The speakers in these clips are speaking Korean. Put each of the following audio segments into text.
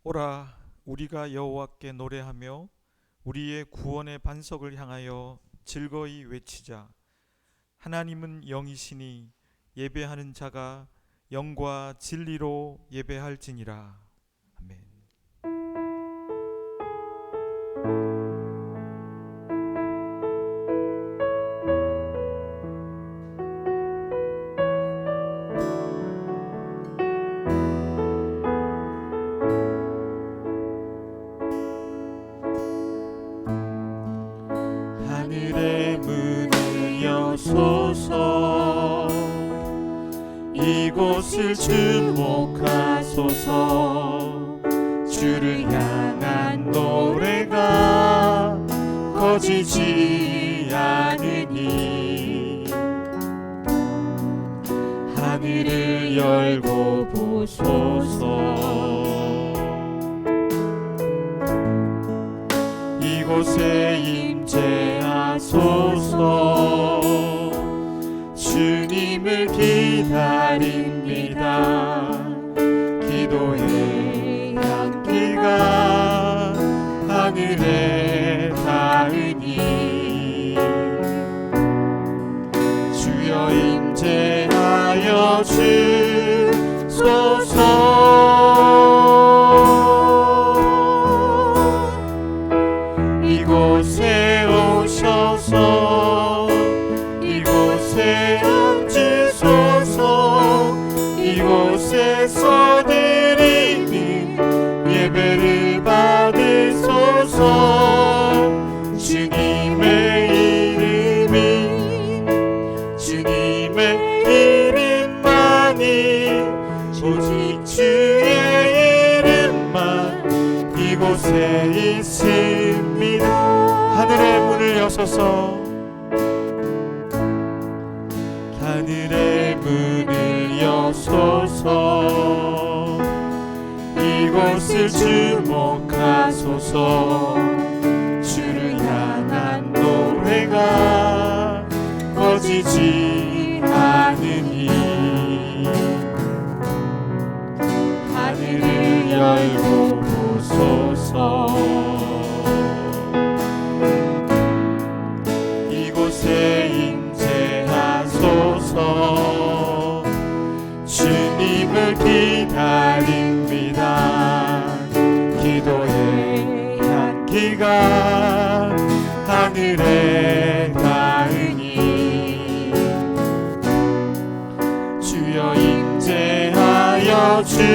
오라, 우리가 여호와께 노래하며 우리의 구원의 반석을 향하여 즐거이 외치자. 하나님은 영이시니 예배하는 자가 영과 진리로 예배할지니라. 아멘. 하늘의 문을 여소서, 이곳을 주목하소서. 주를 향한 노래가 꺼지지 않으니 하늘을 열고 보소서. 이곳에 임재하소서. 주님을 기다립니다. 기도의 향기가 하늘에 닿으니 주여 임재하여 주소서. 이곳에 오셔서 이곳에 앉으소서. 이곳에서 드리는 예배를 받으소서. 주님의 이름만이 오직 주의 이름만 이곳에 있습니다. 하늘의 문을 여소서. 하늘의 문을 여소서. 이곳을 주목하소서. 주를 향한 노래가 꺼지지 않으니 하늘을 열고 보소서. 이곳에 임재하소서. 주님을 기다립니다. 기도의 향기가 하늘에 닿으니 주여 임재하여 주소서.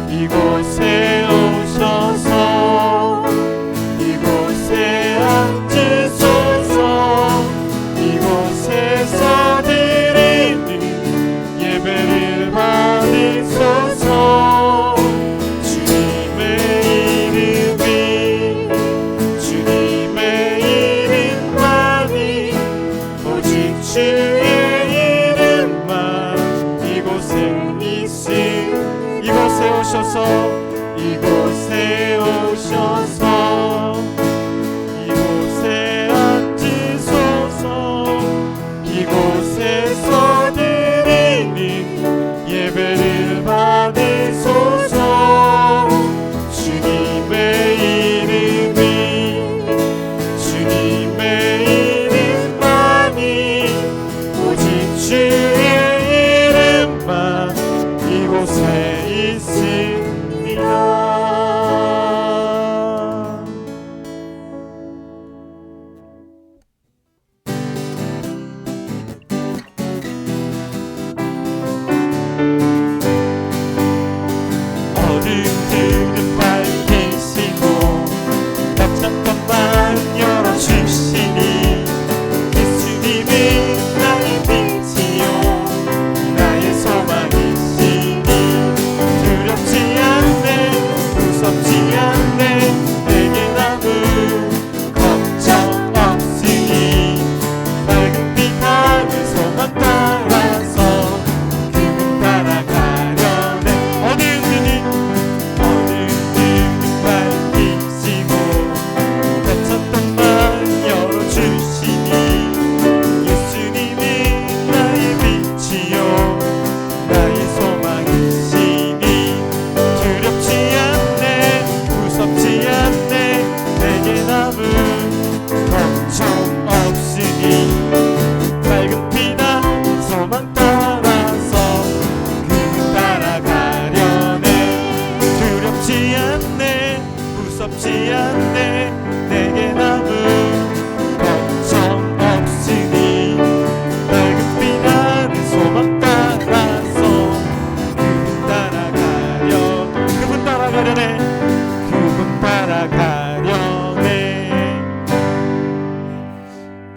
이곳에 오셔서 이곳에 앉으소서. 이곳에서 드리는 예배를 받으소서. 주의 이름만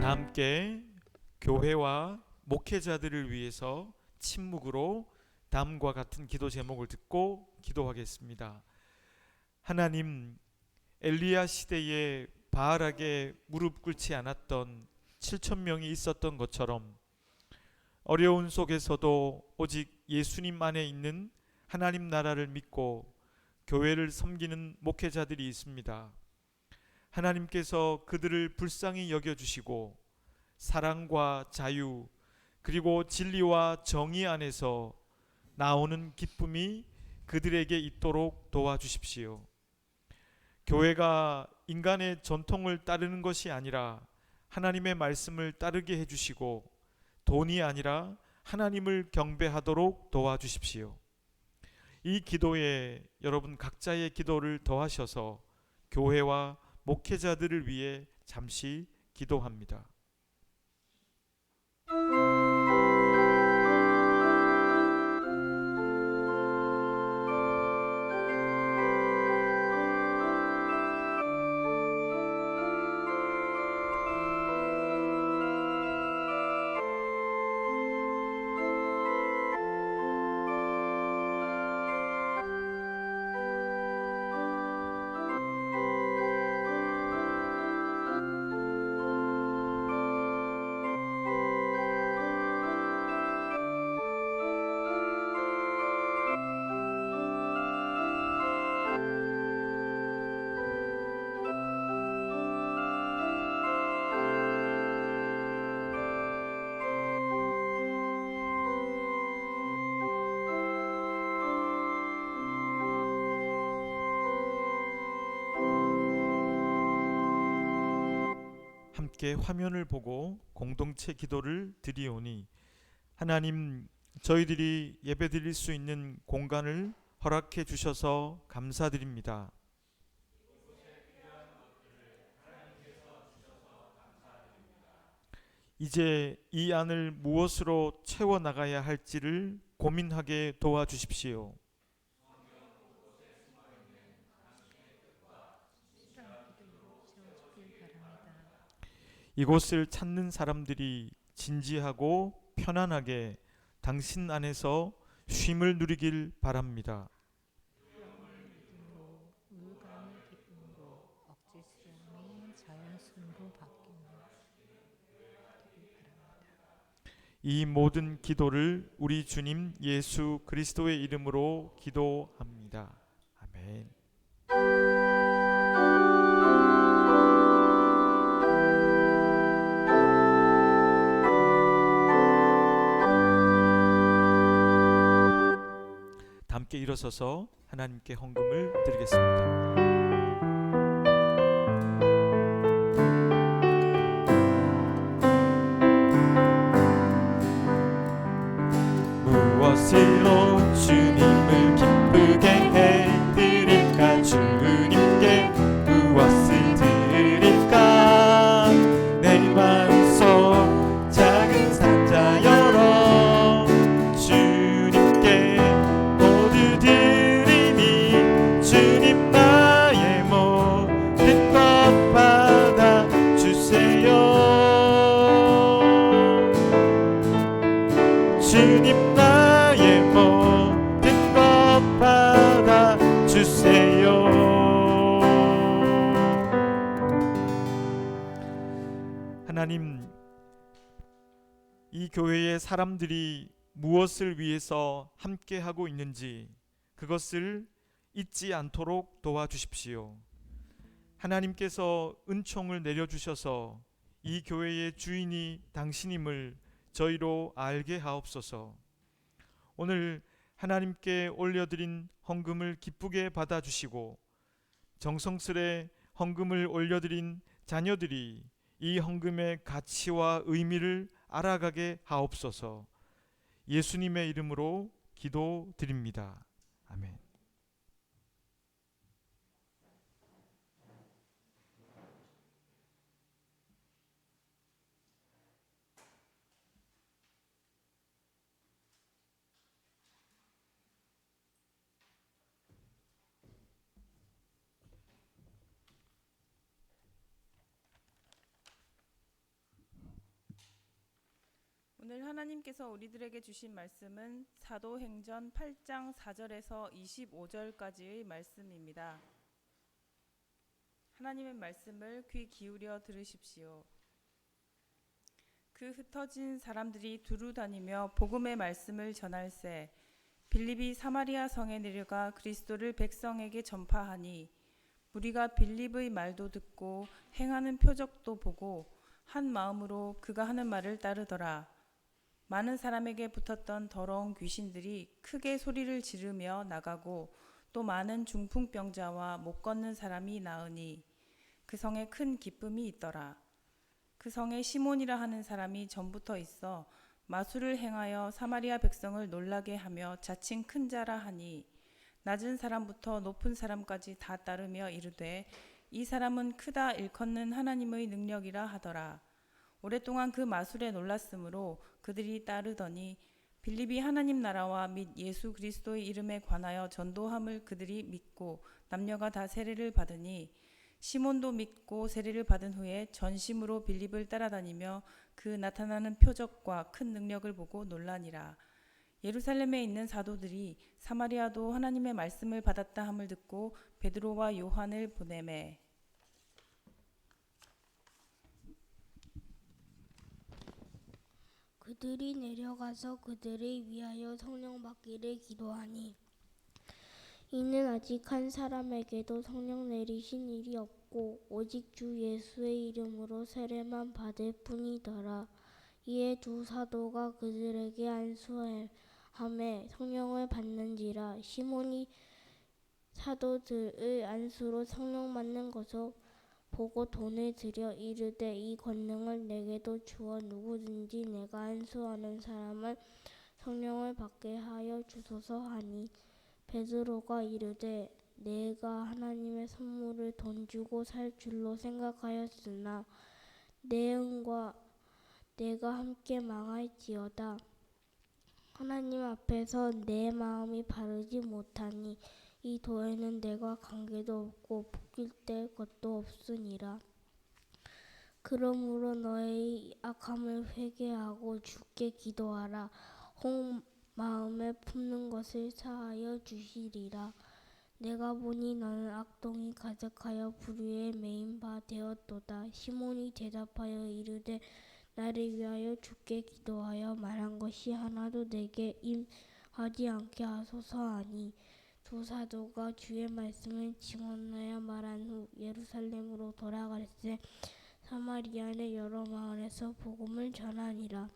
다 함께 교회와 목회자들을 위해서 침묵으로 다음과 같은 기도 제목을 듣고 기도하겠습니다. 하나님, 엘리야 시대에 바알에게 무릎 꿇지 않았던 7천 명이 있었던 것처럼 어려운 속에서도 오직 예수님 안에 있는 하나님 나라를 믿고 교회를 섬기는 목회자들이 있습니다. 하나님께서 그들을 불쌍히 여겨주시고 사랑과 자유 그리고 진리와 정의 안에서 나오는 기쁨이 그들에게 있도록 도와주십시오. 교회가 인간의 전통을 따르는 것이 아니라 하나님의 말씀을 따르게 해주시고 돈이 아니라 하나님을 경배하도록 도와주십시오. 이 기도에 여러분 각자의 기도를 더하셔서 교회와 목회자들을 위해 잠시 기도합니다. 함께 화면을 보고 공동체 기도를 드리오니 하나님, 저희들이 예배드릴 수 있는 공간을 허락해 주셔서 감사드립니다. 이제 이 안을 무엇으로 채워 나가야 할지를 고민하게 도와주십시오. 이곳을 찾는 사람들이 진지하고 편안하게 당신 안에서 쉼을 누리길 바랍니다. 울감의 기쁨으로 억지 수용이 자연스러움으로 바뀌는 바랍니다. 이 모든 기도를 우리 주님 예수 그리스도의 이름으로 기도합니다. 아멘. 함께 일어서서 하나님께 헌금을 드리겠습니다. 무엇으로 주님을 기쁘게 해드릴까? 주님께 무엇을 드릴까? 내 마음속 작은 상자 열어 주님께 모두 드리니 주님 나의 모든 것 받아주세요. 주님 나의 모든 것 받아주세요. 하나님, 이 교회의 사람들이 무엇을 위해서 함께하고 있는지 그것을 잊지 않도록 도와주십시오. 하나님께서 은총을 내려주셔서 이 교회의 주인이 당신임을 저희로 알게 하옵소서. 오늘 하나님께 올려드린 헌금을 기쁘게 받아주시고 정성스레 헌금을 올려드린 자녀들이 이 헌금의 가치와 의미를 알아가게 하옵소서. 예수님의 이름으로 기도드립니다. 아멘. 오늘 하나님께서 우리들에게 주신 말씀은 사도행전 8장 4절에서 25절까지의 말씀입니다. 하나님의 말씀을 귀 기울여 들으십시오. 그 흩어진 사람들이 두루 다니며 복음의 말씀을 전할세 빌립이 사마리아 성에 내려가 그리스도를 백성에게 전파하니 무리가 빌립의 말도 듣고 행하는 표적도 보고 한 마음으로 그가 하는 말을 따르더라. 많은 사람에게 붙었던 더러운 귀신들이 크게 소리를 지르며 나가고 또 많은 중풍병자와 못 걷는 사람이 나으니 그 성에 큰 기쁨이 있더라. 그 성에 시몬이라 하는 사람이 전부터 있어 마술을 행하여 사마리아 백성을 놀라게 하며 자칭 큰 자라 하니 낮은 사람부터 높은 사람까지 다 따르며 이르되 이 사람은 크다 일컫는 하나님의 능력이라 하더라. 오랫동안 그 마술에 놀랐으므로 그들이 따르더니 빌립이 하나님 나라와 및 예수 그리스도의 이름에 관하여 전도함을 그들이 믿고 남녀가 다 세례를 받으니 시몬도 믿고 세례를 받은 후에 전심으로 빌립을 따라다니며 그 나타나는 표적과 큰 능력을 보고 놀라니라. 예루살렘에 있는 사도들이 사마리아도 하나님의 말씀을 받았다 함을 듣고 베드로와 요한을 보내매 그들이 내려가서 그들을 위하여 성령 받기를 기도하니 이는 아직 한 사람에게도 성령 내리신 일이 없고 오직 주 예수의 이름으로 세례만 받을 뿐이더라. 이에 두 사도가 그들에게 안수하매 성령을 받는지라. 시몬이 사도들의 안수로 성령 받는 것을 보고 돈을 들여 이르되 이 권능을 내게도 주어 누구든지 내가 안수하는 사람은 성령을 받게 하여 주소서 하니 베드로가 이르되 내가 하나님의 선물을 돈 주고 살 줄로 생각하였으나 내 은과 내가 함께 망할지어다. 하나님 앞에서 내 마음이 바르지 못하니 이 도에는 내가 관계도 없고 복일될 것도 없으니라. 그러므로 너의 악함을 회개하고 주께 기도하라. 혹 마음에 품는 것을 사하여 주시리라. 내가 보니 너는 악동이 가득하여 불의에 매인 바 되었도다. 시몬이 대답하여 이르되 나를 위하여 주께 기도하여 말한 것이 하나도 내게 임하지 않게 하소서 하니 두 사도가 주의 말씀을 증언하여 말한 후 예루살렘으로 돌아갈새 사마리아의 여러 마을에서 복음을 전하니라.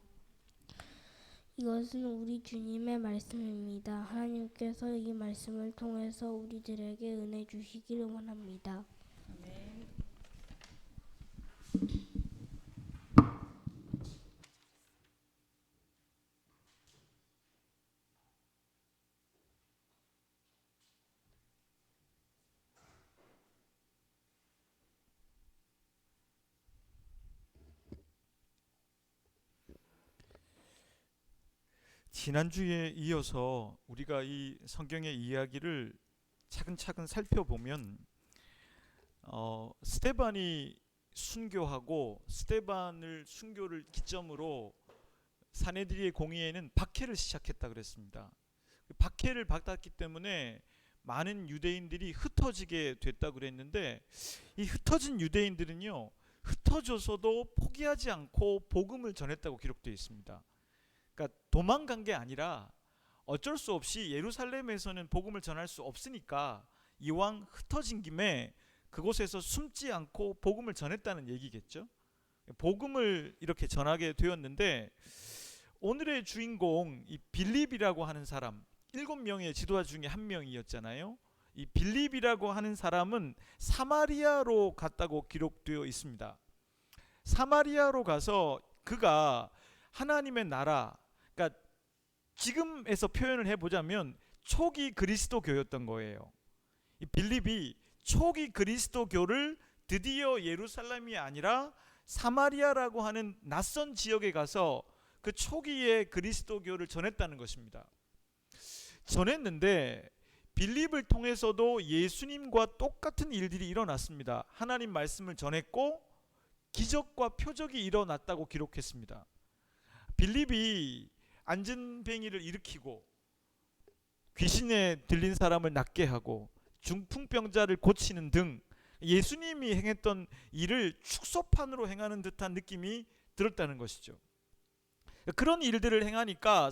이것은 우리 주님의 말씀입니다. 하나님께서 이 말씀을 통해서 우리들에게 은혜 주시기를 원합니다. 아멘. 지난주에 이어서 우리가 이 성경의 이야기를 차근차근 살펴보면 스데반이 순교하고 스데반을 순교를 기점으로 사내들의 공의회는 박해를 시작했다 그랬습니다. 박해를 받았기 때문에 많은 유대인들이 흩어지게 됐다 그랬는데 이 흩어진 유대인들은요 흩어져서도 포기하지 않고 복음을 전했다고 기록되어 있습니다. 그러니까 도망간 게 아니라 어쩔 수 없이 예루살렘에서는 복음을 전할 수 없으니까 이왕 흩어진 김에 그곳에서 숨지 않고 복음을 전했다는 얘기겠죠. 복음을 이렇게 전하게 되었는데 오늘의 주인공 이 빌립이라고 하는 사람 7명의 지도자 중에 한 명이었잖아요. 이 빌립이라고 하는 사람은 사마리아로 갔다고 기록되어 있습니다. 사마리아로 가서 그가 하나님의 나라, 그러니까 지금에서 표현을 해보자면 초기 그리스도교였던 거예요. 이 빌립이 초기 그리스도교를 드디어 예루살렘이 아니라 사마리아라고 하는 낯선 지역에 가서 그 초기의 그리스도교를 전했다는 것입니다. 전했는데 빌립을 통해서도 예수님과 똑같은 일들이 일어났습니다. 하나님 말씀을 전했고 기적과 표적이 일어났다고 기록했습니다. 빌립이 안전뱅이를 일으키고 귀신에 들린 사람을 낫게 하고 중풍병자를 고치는 등 예수님이 행했던 일을 축소판으로 행하는 듯한 느낌이 들었다는 것이죠. 그런 일들을 행하니까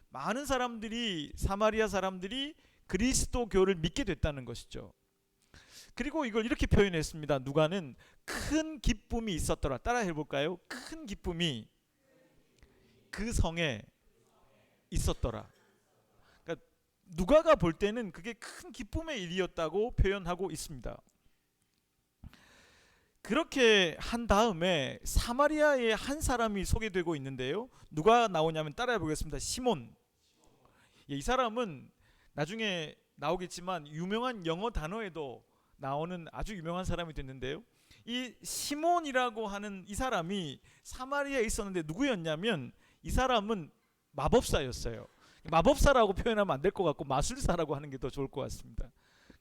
많은 사람들이 사마리아 사람들이 그리스도교를 믿게 됐다는 것이죠. 그리고 이걸 이렇게 표현했습니다. 누가는 큰 기쁨이 있었더라. 따라 해볼까요? 큰 기쁨이 그 성에 있었더라. 그러니까 누가가 볼 때는 그게 큰 기쁨의 일이었다고 표현하고 있습니다. 그렇게 한 다음에 사마리아의 한 사람이 소개되고 있는데요. 누가 나오냐면 따라해 보겠습니다. 시몬. 이 사람은 나중에 나오겠지만 유명한 영어 단어에도 나오는 아주 유명한 사람이 됐는데요. 이 시몬이라고 하는 이 사람이 사마리아에 있었는데 누구였냐면 이 사람은 마법사였어요. 마법사라고 표현하면 안 될 것 같고 마술사라고 하는 게 더 좋을 것 같습니다.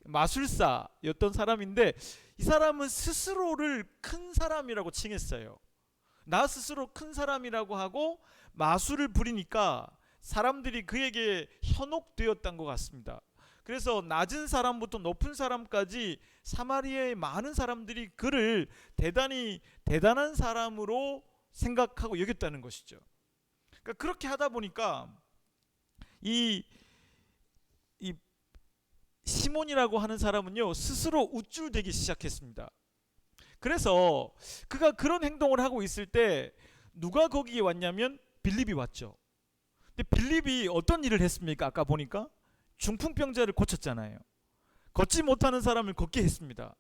마술사였던 사람인데 이 사람은 스스로를 큰 사람이라고 칭했어요. 나 스스로 큰 사람이라고 하고 마술을 부리니까 사람들이 그에게 현혹되었던 것 같습니다. 그래서 낮은 사람부터 높은 사람까지 사마리아의 많은 사람들이 그를 대단히 대단한 사람으로 생각하고 여겼다는 것이죠. 그러니까 그렇게 하다 보니까 이 시몬이라고 하는 사람은요 스스로 우쭐대기 시작했습니다. 그래서 그가 그런 행동을 하고 있을 때 누가 거기에 왔냐면 빌립이 왔죠. 근데 빌립이 어떤 일을 했습니까? 아까 보니까 중풍병자를 고쳤잖아요. 걷지 못하는 사람을 걷게 했습니다.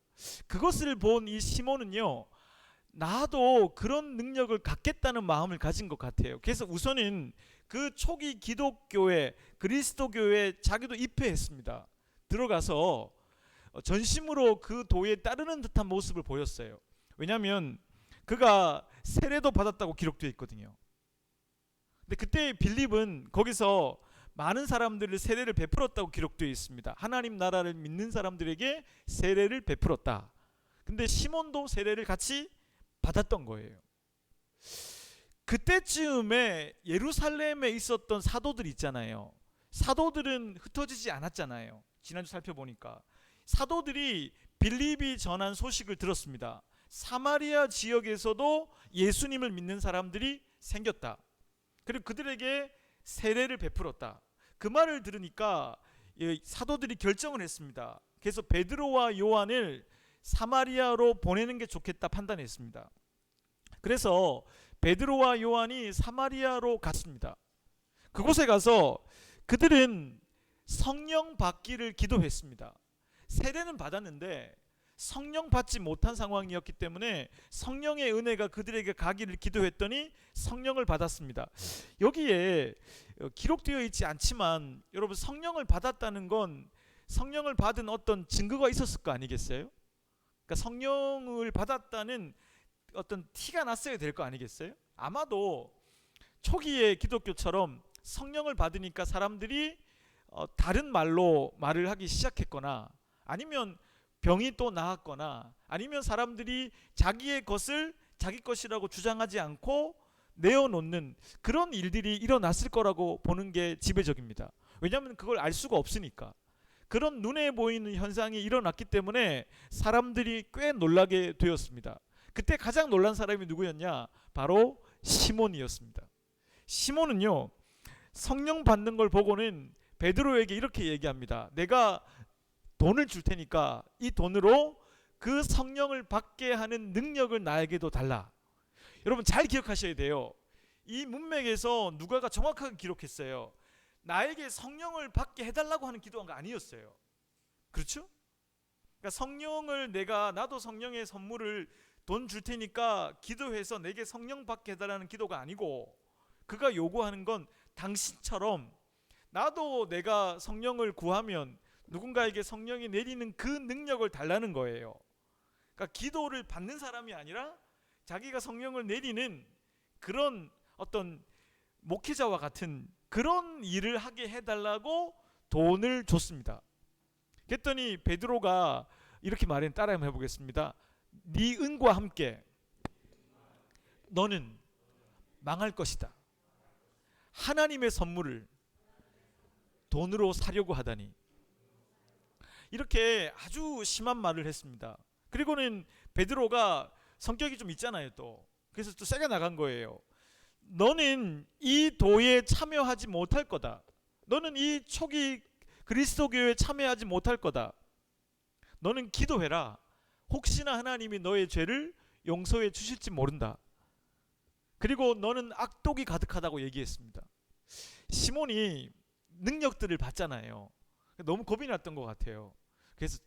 그것을 본 이 시몬은요 나도 그런 능력을 갖겠다는 마음을 가진 것 같아요. 그래서 우선은 그 초기 기독교회 그리스도교에 자기도 입회했습니다. 들어가서 전심으로 그 도에 따르는 듯한 모습을 보였어요. 왜냐하면 그가 세례도 받았다고 기록되어 있거든요. 근데 그때 빌립은 거기서 많은 사람들을 세례를 베풀었다고 기록되어 있습니다. 하나님 나라를 믿는 사람들에게 세례를 베풀었다. 근데 시몬도 세례를 같이 받았던 거예요. 그때쯤에 예루살렘에 있었던 사도들 있잖아요. 사도들은 흩어지지 않았잖아요. 지난주 살펴보니까 사도들이 빌립이 전한 소식을 들었습니다. 사마리아 지역에서도 예수님을 믿는 사람들이 생겼다. 그리고 그들에게 세례를 베풀었다. 그 말을 들으니까 사도들이 결정을 했습니다. 그래서 베드로와 요한을 사마리아로 보내는 게 좋겠다 판단했습니다. 그래서 베드로와 요한이 사마리아로 갔습니다. 그곳에 가서 그들은 성령 받기를 기도했습니다. 세례는 받았는데 성령 받지 못한 상황이었기 때문에 성령의 은혜가 그들에게 가기를 기도했더니 성령을 받았습니다. 여기에 기록되어 있지 않지만 여러분 성령을 받았다는 건 성령을 받은 어떤 증거가 있었을 거 아니겠어요? 그러니까 성령을 받았다는 어떤 티가 났어야 될 거 아니겠어요? 아마도 초기의 기독교처럼 성령을 받으니까 사람들이 다른 말로 말을 하기 시작했거나 아니면 병이 또 나았거나 아니면 사람들이 자기의 것을 자기 것이라고 주장하지 않고 내어놓는 그런 일들이 일어났을 거라고 보는 게 지배적입니다. 왜냐하면 그걸 알 수가 없으니까. 그런 눈에 보이는 현상이 일어났기 때문에 사람들이 꽤 놀라게 되었습니다. 그때 가장 놀란 사람이 누구였냐? 바로 시몬이었습니다. 시몬은요 성령 받는 걸 보고는 베드로에게 이렇게 얘기합니다. 내가 돈을 줄 테니까 이 돈으로 그 성령을 받게 하는 능력을 나에게도 달라. 여러분 잘 기억하셔야 돼요. 이 문맥에서 누가가 정확하게 기록했어요. 나에게 성령을 받게 해달라고 하는 기도한 거 아니었어요. 그렇죠? 그러니까 성령을 나도 성령의 선물을 돈 줄 테니까 기도해서 내게 성령 받게 해달라는 기도가 아니고 그가 요구하는 건 당신처럼 나도 내가 성령을 구하면 누군가에게 성령이 내리는 그 능력을 달라는 거예요. 그러니까 기도를 받는 사람이 아니라 자기가 성령을 내리는 그런 어떤 목회자와 같은 그런 일을 하게 해달라고 돈을 줬습니다. 그랬더니 베드로가 이렇게 말해 따라 한번 해보겠습니다. 네 은과 함께 너는 망할 것이다. 하나님의 선물을 돈으로 사려고 하다니. 이렇게 아주 심한 말을 했습니다. 그리고는 베드로가 성격이 좀 있잖아요 또. 그래서 또 세게 나간 거예요. 너는 이 도에 참여하지 못할 거다. 너는 이 초기 그리스도교에 참여하지 못할 거다. 너는 기도해라. 혹시나 하나님이 너의 죄를 용서해 주실지 모른다. 그리고 너는 악독이 가득하다고 얘기했습니다. 시몬이 능력들을 봤잖아요. 너무 겁이 났던 것 같아요. 그래서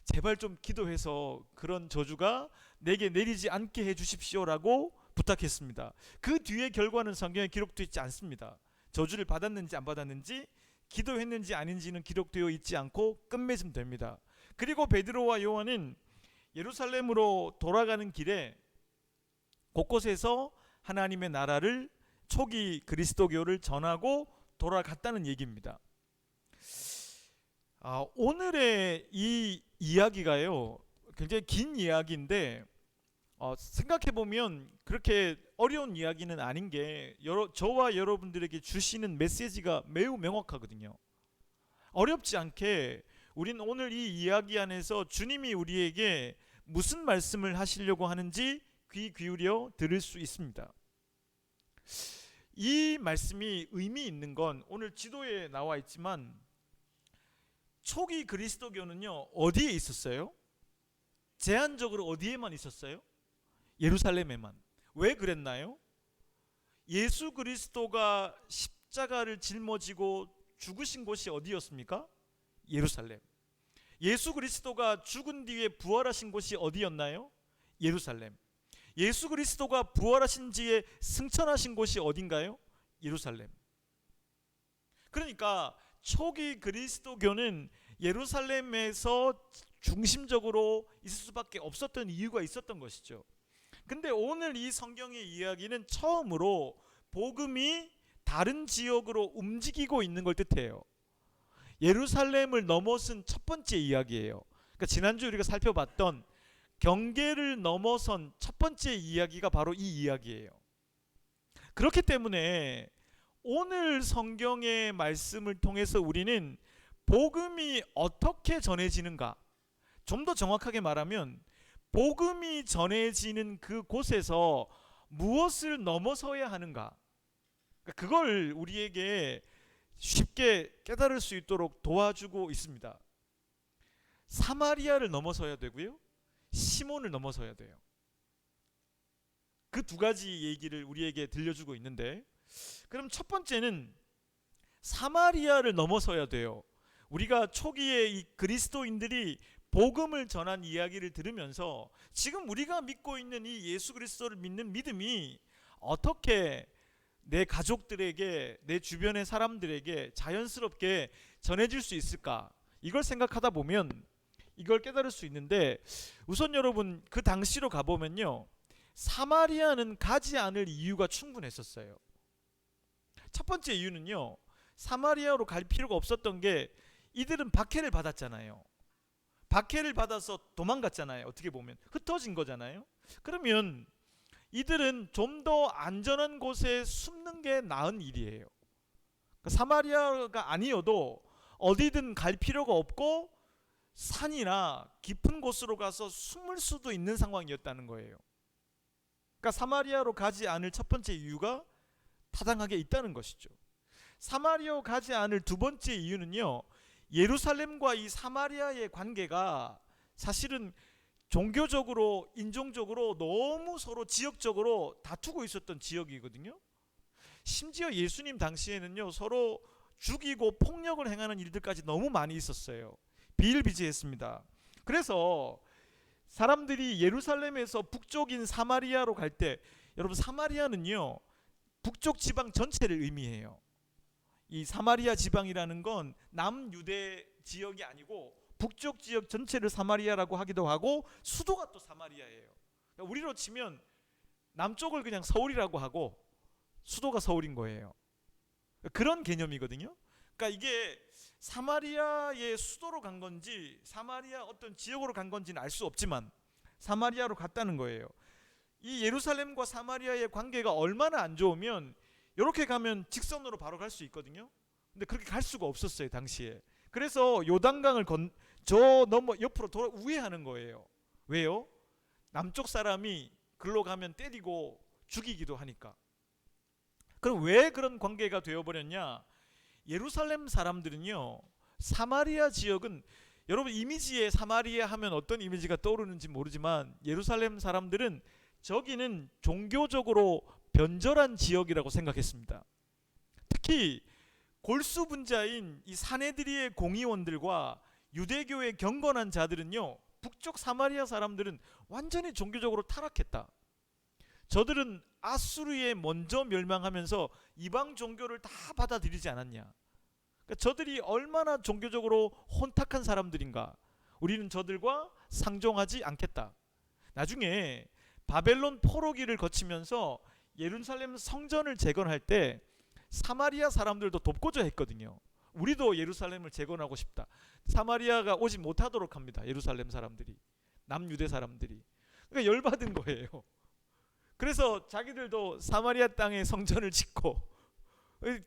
제발 좀 기도해서 그런 저주가 내게 내리지 않게 해주십시오라고 부탁했습니다. 그 뒤의 결과는 성경에 기록되어 있지 않습니다. 저주를 받았는지 안 받았는지, 기도했는지 아닌지는 기록되어 있지 않고 끝맺음됩니다. 그리고 베드로와 요한은 예루살렘으로 돌아가는 길에 곳곳에서 하나님의 나라를, 초기 그리스도교를 전하고 돌아갔다는 얘기입니다. 오늘의 이 이야기가요 굉장히 긴 이야기인데 생각해보면 그렇게 어려운 이야기는 아닌 게 저와 여러분들에게 주시는 메시지가 매우 명확하거든요. 어렵지 않게 우린 오늘 이 이야기 안에서 주님이 우리에게 무슨 말씀을 하시려고 하는지 귀 기울여 들을 수 있습니다. 이 말씀이 의미 있는 건 오늘 지도에 나와 있지만 초기 그리스도교는요 어디에 있었어요? 제한적으로 어디에만 있었어요? 예루살렘에만. 왜 그랬나요? 예수 그리스도가 십자가를 짊어지고 죽으신 곳이 어디였습니까? 예루살렘. 예수 그리스도가 죽은 뒤에 부활하신 곳이 어디였나요? 예루살렘. 예수 그리스도가 부활하신 지에 승천하신 곳이 어딘가요? 예루살렘. 그러니까 초기 그리스도교는 예루살렘에서 중심적으로 있을 수밖에 없었던 이유가 있었던 것이죠. 근데 오늘 이 성경의 이야기는 처음으로 복음이 다른 지역으로 움직이고 있는 걸 뜻해요. 예루살렘을 넘어선 첫 번째 이야기예요. 그러니까 지난주 우리가 살펴봤던 경계를 넘어선 첫 번째 이야기가 바로 이 이야기예요. 그렇기 때문에 오늘 성경의 말씀을 통해서 우리는 복음이 어떻게 전해지는가, 좀 더 정확하게 말하면 복음이 전해지는 그 곳에서 무엇을 넘어서야 하는가, 그걸 우리에게 쉽게 깨달을 수 있도록 도와주고 있습니다. 사마리아를 넘어서야 되고요, 시몬을 넘어서야 돼요. 그 두 가지 얘기를 우리에게 들려주고 있는데, 그럼 첫 번째는 사마리아를 넘어서야 돼요. 우리가 초기에 이 그리스도인들이 복음을 전한 이야기를 들으면서 지금 우리가 믿고 있는 이 예수 그리스도를 믿는 믿음이 어떻게 내 가족들에게, 내 주변의 사람들에게 자연스럽게 전해질 수 있을까, 이걸 생각하다 보면 이걸 깨달을 수 있는데, 우선 여러분 그 당시로 가보면요 사마리아는 가지 않을 이유가 충분했었어요. 첫 번째 이유는요, 사마리아로 갈 필요가 없었던 게 이들은 박해를 받았잖아요. 박해를 받아서 도망갔잖아요. 어떻게 보면 흩어진 거잖아요. 그러면 이들은 좀 더 안전한 곳에 숨는 게 나은 일이에요. 그러니까 사마리아가 아니어도 어디든 갈 필요가 없고 산이나 깊은 곳으로 가서 숨을 수도 있는 상황이었다는 거예요. 그러니까 사마리아로 가지 않을 첫 번째 이유가 타당하게 있다는 것이죠. 사마리아로 가지 않을 두 번째 이유는요, 예루살렘과 이 사마리아의 관계가 사실은 종교적으로, 인종적으로 너무 서로 지역적으로 다투고 있었던 지역이거든요. 심지어 예수님 당시에는요 서로 죽이고 폭력을 행하는 일들까지 너무 많이 있었어요. 비일비재했습니다. 그래서 사람들이 예루살렘에서 북쪽인 사마리아로 갈 때, 여러분 사마리아는요 북쪽 지방 전체를 의미해요. 이 사마리아 지방이라는 건 남유대 지역이 아니고 북쪽 지역 전체를 사마리아라고 하기도 하고 수도가 또 사마리아예요. 그러니까 우리로 치면 남쪽을 그냥 서울이라고 하고 수도가 서울인 거예요. 그런 개념이거든요. 그러니까 이게 사마리아의 수도로 간 건지 사마리아 어떤 지역으로 간 건지는 알 수 없지만 사마리아로 갔다는 거예요. 이 예루살렘과 사마리아의 관계가 얼마나 안 좋으면 이렇게 가면 직선으로 바로 갈 수 있거든요. 근데 그렇게 갈 수가 없었어요 당시에. 그래서 요단강을 저 넘어 옆으로 돌아 우회하는 거예요. 왜요? 남쪽 사람이 글로 가면 때리고 죽이기도 하니까. 그럼 왜 그런 관계가 되어버렸냐? 예루살렘 사람들은요, 사마리아 지역은, 여러분 이미지에 사마리아 하면 어떤 이미지가 떠오르는지 모르지만 예루살렘 사람들은 저기는 종교적으로 변절한 지역이라고 생각했습니다. 특히 골수 분자인 이 사네드리의 공의원들과 유대교의 경건한 자들은요, 북쪽 사마리아 사람들은 완전히 종교적으로 타락했다. 저들은 아수르에 먼저 멸망하면서 이방 종교를 다 받아들이지 않았냐. 그러니까 저들이 얼마나 종교적으로 혼탁한 사람들인가. 우리는 저들과 상종하지 않겠다. 나중에 바벨론 포로기를 거치면서 예루살렘 성전을 재건할 때 사마리아 사람들도 돕고자 했거든요. 우리도 예루살렘을 재건하고 싶다. 사마리아가 오지 못하도록 합니다. 예루살렘 사람들이, 남유대 사람들이. 그러니까 열받은 거예요. 그래서 자기들도 사마리아 땅에 성전을 짓고,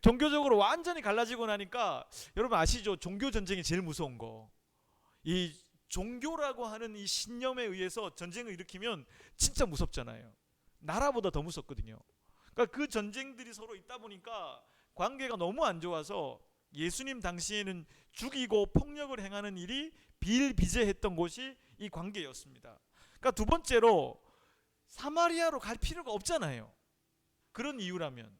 종교적으로 완전히 갈라지고 나니까, 여러분 아시죠? 종교 전쟁이 제일 무서운 거. 이 종교라고 하는 이 신념에 의해서 전쟁을 일으키면 진짜 무섭잖아요. 나라보다 더 무섭거든요. 그러니까 그 전쟁들이 서로 있다 보니까 관계가 너무 안 좋아서 예수님 당시에는 죽이고 폭력을 행하는 일이 비일비재했던 곳이 이 관계였습니다. 그러니까 두 번째로 사마리아로 갈 필요가 없잖아요. 그런 이유라면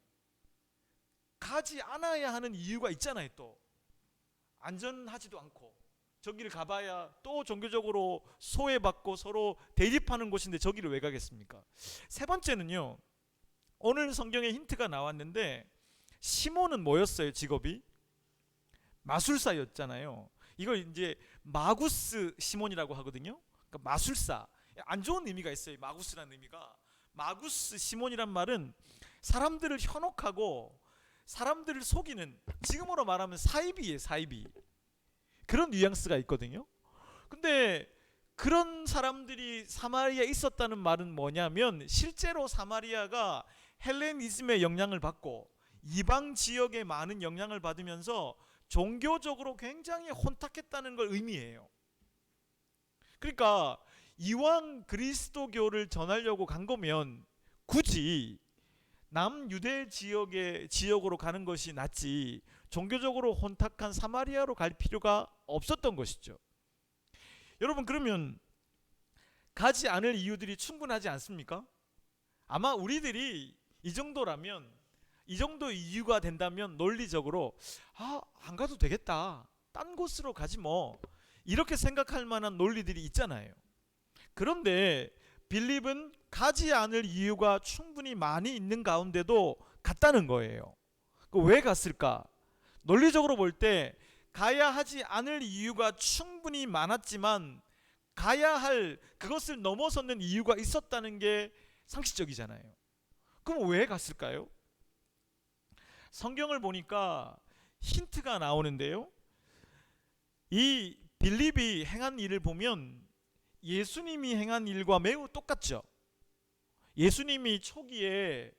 가지 않아야 하는 이유가 있잖아요. 또 안전하지도 않고 저기를 가봐야 또 종교적으로 소외받고 서로 대립하는 곳인데 저기를 왜 가겠습니까? 세 번째는요, 오늘 성경에 힌트가 나왔는데 시몬은 뭐였어요? 직업이 마술사였잖아요. 이걸 이제 마구스 시몬이라고 하거든요. 그러니까 마술사, 안 좋은 의미가 있어요. 마구스라는 의미가. 마구스 시몬이란 말은 사람들을 현혹하고 사람들을 속이는, 지금으로 말하면 사이비예요. 사이비. 그런 뉘앙스가 있거든요. 근데 그런 사람들이 사마리아에 있었다는 말은 뭐냐면, 실제로 사마리아가 헬레니즘의 영향을 받고 이방 지역에 많은 영향을 받으면서 종교적으로 굉장히 혼탁했다는 걸 의미해요. 그러니까 이왕 그리스도교를 전하려고 간 거면 굳이 남유대 지역으로 가는 것이 낫지 종교적으로 혼탁한 사마리아로 갈 필요가 없었던 것이죠. 여러분, 그러면 가지 않을 이유들이 충분하지 않습니까? 아마 우리들이 이 정도라면, 이 정도 이유가 된다면 논리적으로 안 가도 되겠다, 딴 곳으로 가지 뭐, 이렇게 생각할 만한 논리들이 있잖아요. 그런데 빌립은 가지 않을 이유가 충분히 많이 있는 가운데도 갔다는 거예요. 왜 갔을까? 논리적으로 볼 때 가야 하지 않을 이유가 충분히 많았지만 가야 할 그것을 넘어서는 이유가 있었다는 게 상식적이잖아요. 그럼 왜 갔을까요? 성경을 보니까 힌트가 나오는데요, 이 빌립이 행한 일을 보면 예수님이 행한 일과 매우 똑같죠. 예수님이 초기에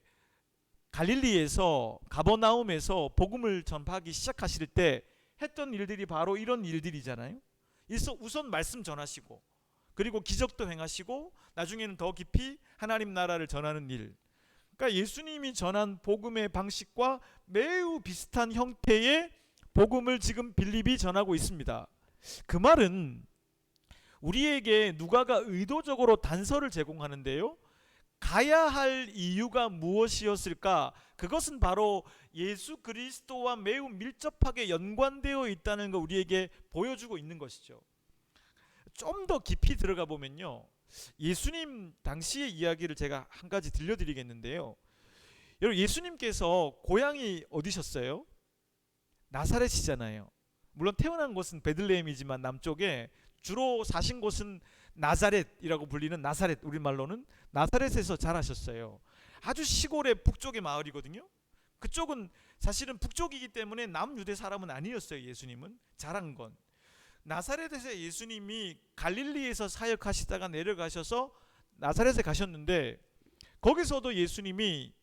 갈릴리에서, 가버나움에서 복음을 전파하기 시작하실 때 했던 일들이 바로 이런 일들이잖아요. 우선 말씀 전하시고, 그리고 기적도 행하시고, 나중에는 더 깊이 하나님 나라를 전하는 일. 그러니까 예수님이 전한 복음의 방식과 매우 비슷한 형태의 복음을 지금 빌립이 전하고 있습니다. 그 말은 우리에게 누가가 의도적으로 단서를 제공하는데요, 가야 할 이유가 무엇이었을까? 그것은 바로 예수 그리스도와 매우 밀접하게 연관되어 있다는 걸 우리에게 보여주고 있는 것이죠. 좀 더 깊이 들어가 보면요, 예수님 당시의 이야기를 제가 한 가지 들려드리겠는데요. 여러분, 예수님께서 고향이 어디셨어요? 나사렛이잖아요. 물론 태어난 곳은 베들레헴이지만 남쪽에 주로 사신 곳은 나사렛이라고 불리는 나사렛, 우리말로는 나사렛에서 자라셨어요. 아주 시골의 북쪽의 마을이거든요. 그쪽은 사실은 북쪽이기 때문에 남유대 사람은 아니었어요. 예수님은 자란 건. 나사렛에서 예수님이 갈릴리에서 사역하시다가 내려가셔서 나사렛에 가셨는데 거기서도 예수님이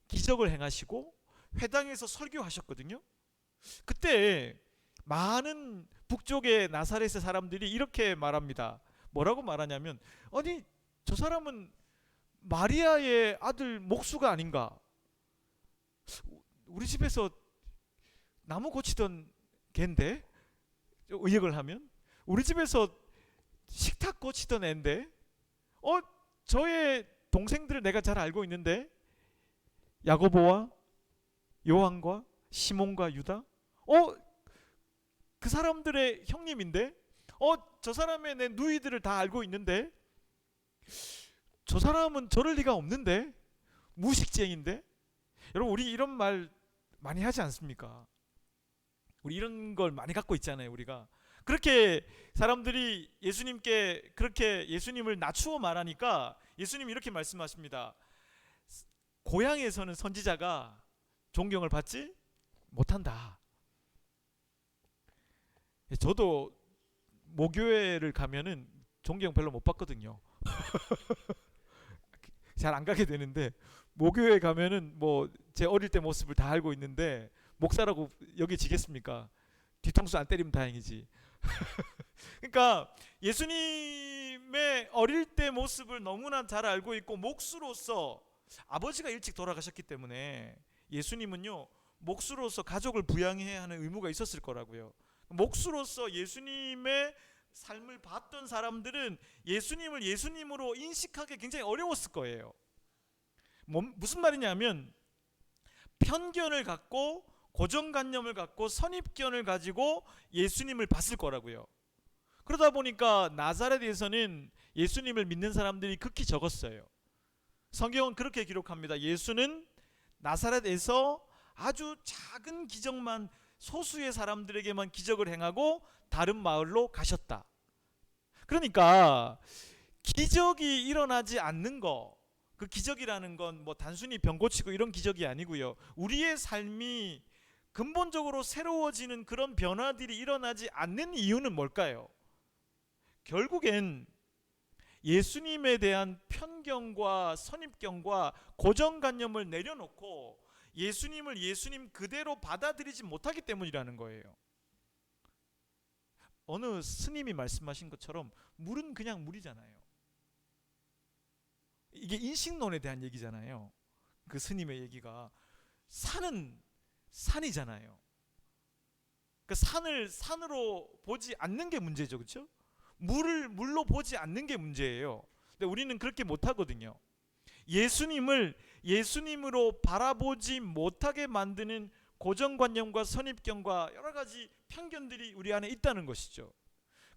기적을 행하시고 회당에서 설교하셨거든요. 그때 많은 북쪽의 나사렛의 사람들이 이렇게 말합니다. 뭐라고 말하냐면, 아니 저 사람은 마리아의 아들 목수가 아닌가? 우리 집에서 나무 고치던 걘데, 의역을 하면 우리 집에서 식탁 고치던 앤데, 저의 동생들을 내가 잘 알고 있는데, 야고보와 요한과 시몬과 유다, 그 사람들의 형님인데, 저 사람의 내 누이들을 다 알고 있는데, 저 사람은 저럴 리가 없는데, 무식쟁인데. 여러분, 우리 이런 말 많이 하지 않습니까? 우리 이런 걸 많이 갖고 있잖아요. 우리가 그렇게 사람들이 예수님께 그렇게 예수님을 낮추어 말하니까 예수님이 이렇게 말씀하십니다. 고향에서는 선지자가 존경을 받지 못한다. 저도 모교회를 가면은 존경 별로 못 받거든요. 잘 안 가게 되는데, 모교회 가면은 뭐 제 어릴 때 모습을 다 알고 있는데, 목사라고 여기지겠습니까? 뒤통수 안 때리면 다행이지. 그러니까 예수님의 어릴 때 모습을 너무나 잘 알고 있고, 목수로서 아버지가 일찍 돌아가셨기 때문에 예수님은요, 목수로서 가족을 부양해야 하는 의무가 있었을 거라고요. 목수로서 예수님의 삶을 봤던 사람들은 예수님을 예수님으로 인식하기 굉장히 어려웠을 거예요. 무슨 말이냐면, 편견을 갖고 고정관념을 갖고 선입견을 가지고 예수님을 봤을 거라고요. 그러다 보니까 나사렛에서는 예수님을 믿는 사람들이 극히 적었어요. 성경은 그렇게 기록합니다. 예수는 나사렛에서 아주 작은 기적만, 소수의 사람들에게만 기적을 행하고 다른 마을로 가셨다. 그러니까 기적이 일어나지 않는 거, 그 기적이라는 건 뭐 단순히 병 고치고 이런 기적이 아니고요. 우리의 삶이 근본적으로 새로워지는 그런 변화들이 일어나지 않는 이유는 뭘까요? 결국엔 예수님에 대한 편견과 선입견과 고정관념을 내려놓고 예수님을 예수님 그대로 받아들이지 못하기 때문이라는 거예요. 어느 스님이 말씀하신 것처럼 물은 그냥 물이잖아요. 이게 인식론에 대한 얘기잖아요. 그 스님의 얘기가, 산은 산이잖아요. 그 산을 산으로 보지 않는 게 문제죠, 그렇죠? 물을 물로 보지 않는 게 문제예요. 근데 우리는 그렇게 못하거든요. 예수님을 예수님으로 바라보지 못하게 만드는 고정관념과 선입견과 여러 가지 편견들이 우리 안에 있다는 것이죠.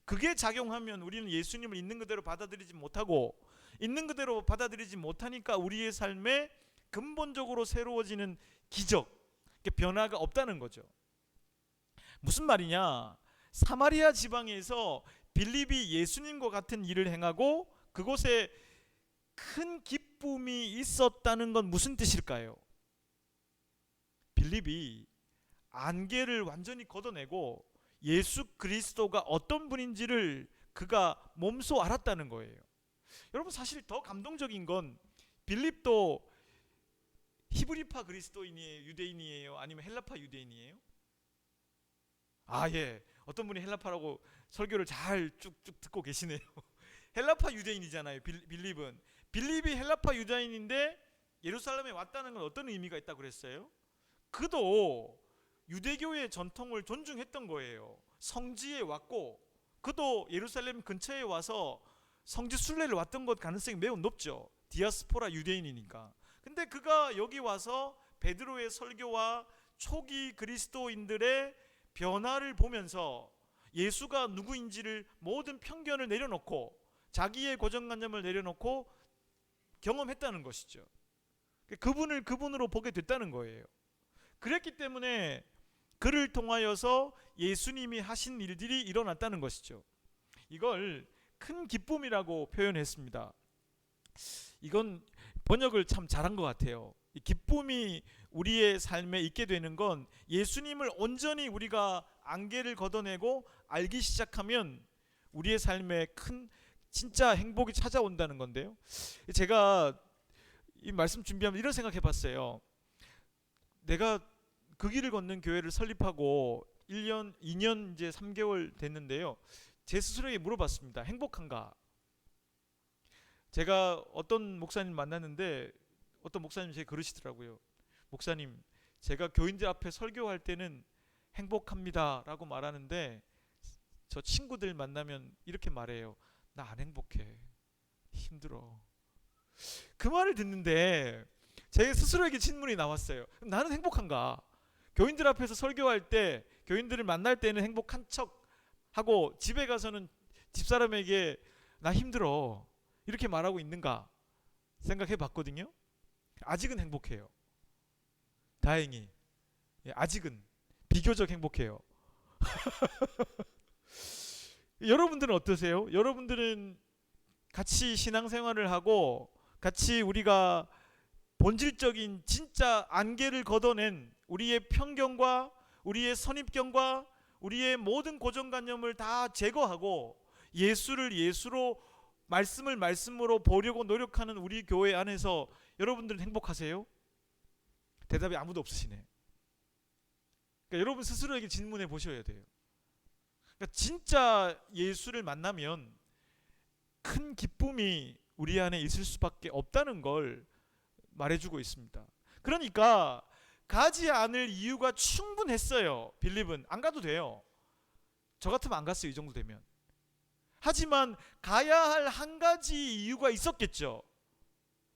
그게 작용하면 우리는 예수님을 있는 그대로 받아들이지 못하고, 있는 그대로 받아들이지 못하니까 우리의 삶에 근본적으로 새로워지는 기적, 변화가 없다는 거죠. 무슨 말이냐? 사마리아 지방에서 빌립이 예수님과 같은 일을 행하고 그곳에 큰 기쁨이 있었다는 건 무슨 뜻일까요? 빌립이 안개를 완전히 걷어내고 예수 그리스도가 어떤 분인지를 그가 몸소 알았다는 거예요. 여러분, 사실 더 감동적인 건 빌립도 히브리파 그리스도인이에요, 유대인이에요, 아니면 헬라파 유대인이에요? 예, 어떤 분이 헬라파라고 설교를 잘 쭉쭉 듣고 계시네요. 헬라파 유대인이잖아요. 빌립이 헬라파 유대인인데 예루살렘에 왔다는 건 어떤 의미가 있다고 그랬어요? 그도 유대교의 전통을 존중했던 거예요. 성지에 왔고, 그도 예루살렘 근처에 와서 성지 순례를 왔던 것 가능성이 매우 높죠. 디아스포라 유대인이니까. 근데 그가 여기 와서 베드로의 설교와 초기 그리스도인들의 변화를 보면서 예수가 누구인지를 모든 편견을 내려놓고 자기의 고정관념을 내려놓고 경험했다는 것이죠. 그분을 그분으로 보게 됐다는 거예요. 그랬기 때문에 그를 통하여서 예수님이 하신 일들이 일어났다는 것이죠. 이걸 큰 기쁨이라고 표현했습니다. 이건 번역을 참 잘한 것 같아요. 이 기쁨이 우리의 삶에 있게 되는 건 예수님을 온전히 우리가 안개를 걷어내고 알기 시작하면 우리의 삶에 큰 진짜 행복이 찾아온다는 건데요. 제가 이 말씀 준비하면 이런 생각해 봤어요. 내가 그 길을 걷는 교회를 설립하고 1년, 2년 이제 3개월 됐는데요. 제 스스로에게 물어봤습니다. 행복한가? 제가 어떤 목사님 만났는데 어떤 목사님이 제게 그러시더라고요. 목사님, 제가 교인들 앞에 설교할 때는 행복합니다라고 말하는데 저 친구들 만나면 이렇게 말해요. 나 안 행복해. 힘들어. 그 말을 듣는데 제 스스로에게 질문이 나왔어요. 나는 행복한가? 교인들 앞에서 설교할 때, 교인들을 만날 때는 행복한 척 하고 집에 가서는 집사람에게 나 힘들어 이렇게 말하고 있는가 생각해 봤거든요. 아직은 행복해요. 다행히. 아직은 비교적 행복해요. 여러분들은 어떠세요? 여러분들은 같이 신앙생활을 하고 같이 우리가 본질적인 진짜 안개를 걷어낸 우리의 편견과 우리의 선입견과 우리의 모든 고정관념을 다 제거하고 예수를 예수로 말씀을 말씀으로 보려고 노력하는 우리 교회 안에서 여러분들은 행복하세요? 대답이 아무도 없으시네. 그러니까 여러분 스스로에게 질문해 보셔야 돼요. 그러니까 진짜 예수를 만나면 큰 기쁨이 우리 안에 있을 수밖에 없다는 걸 말해주고 있습니다. 그러니까 가지 않을 이유가 충분했어요. 빌립은 안 가도 돼요. 저 같으면 안 갔어요. 이 정도 되면. 하지만 가야 할 한 가지 이유가 있었겠죠.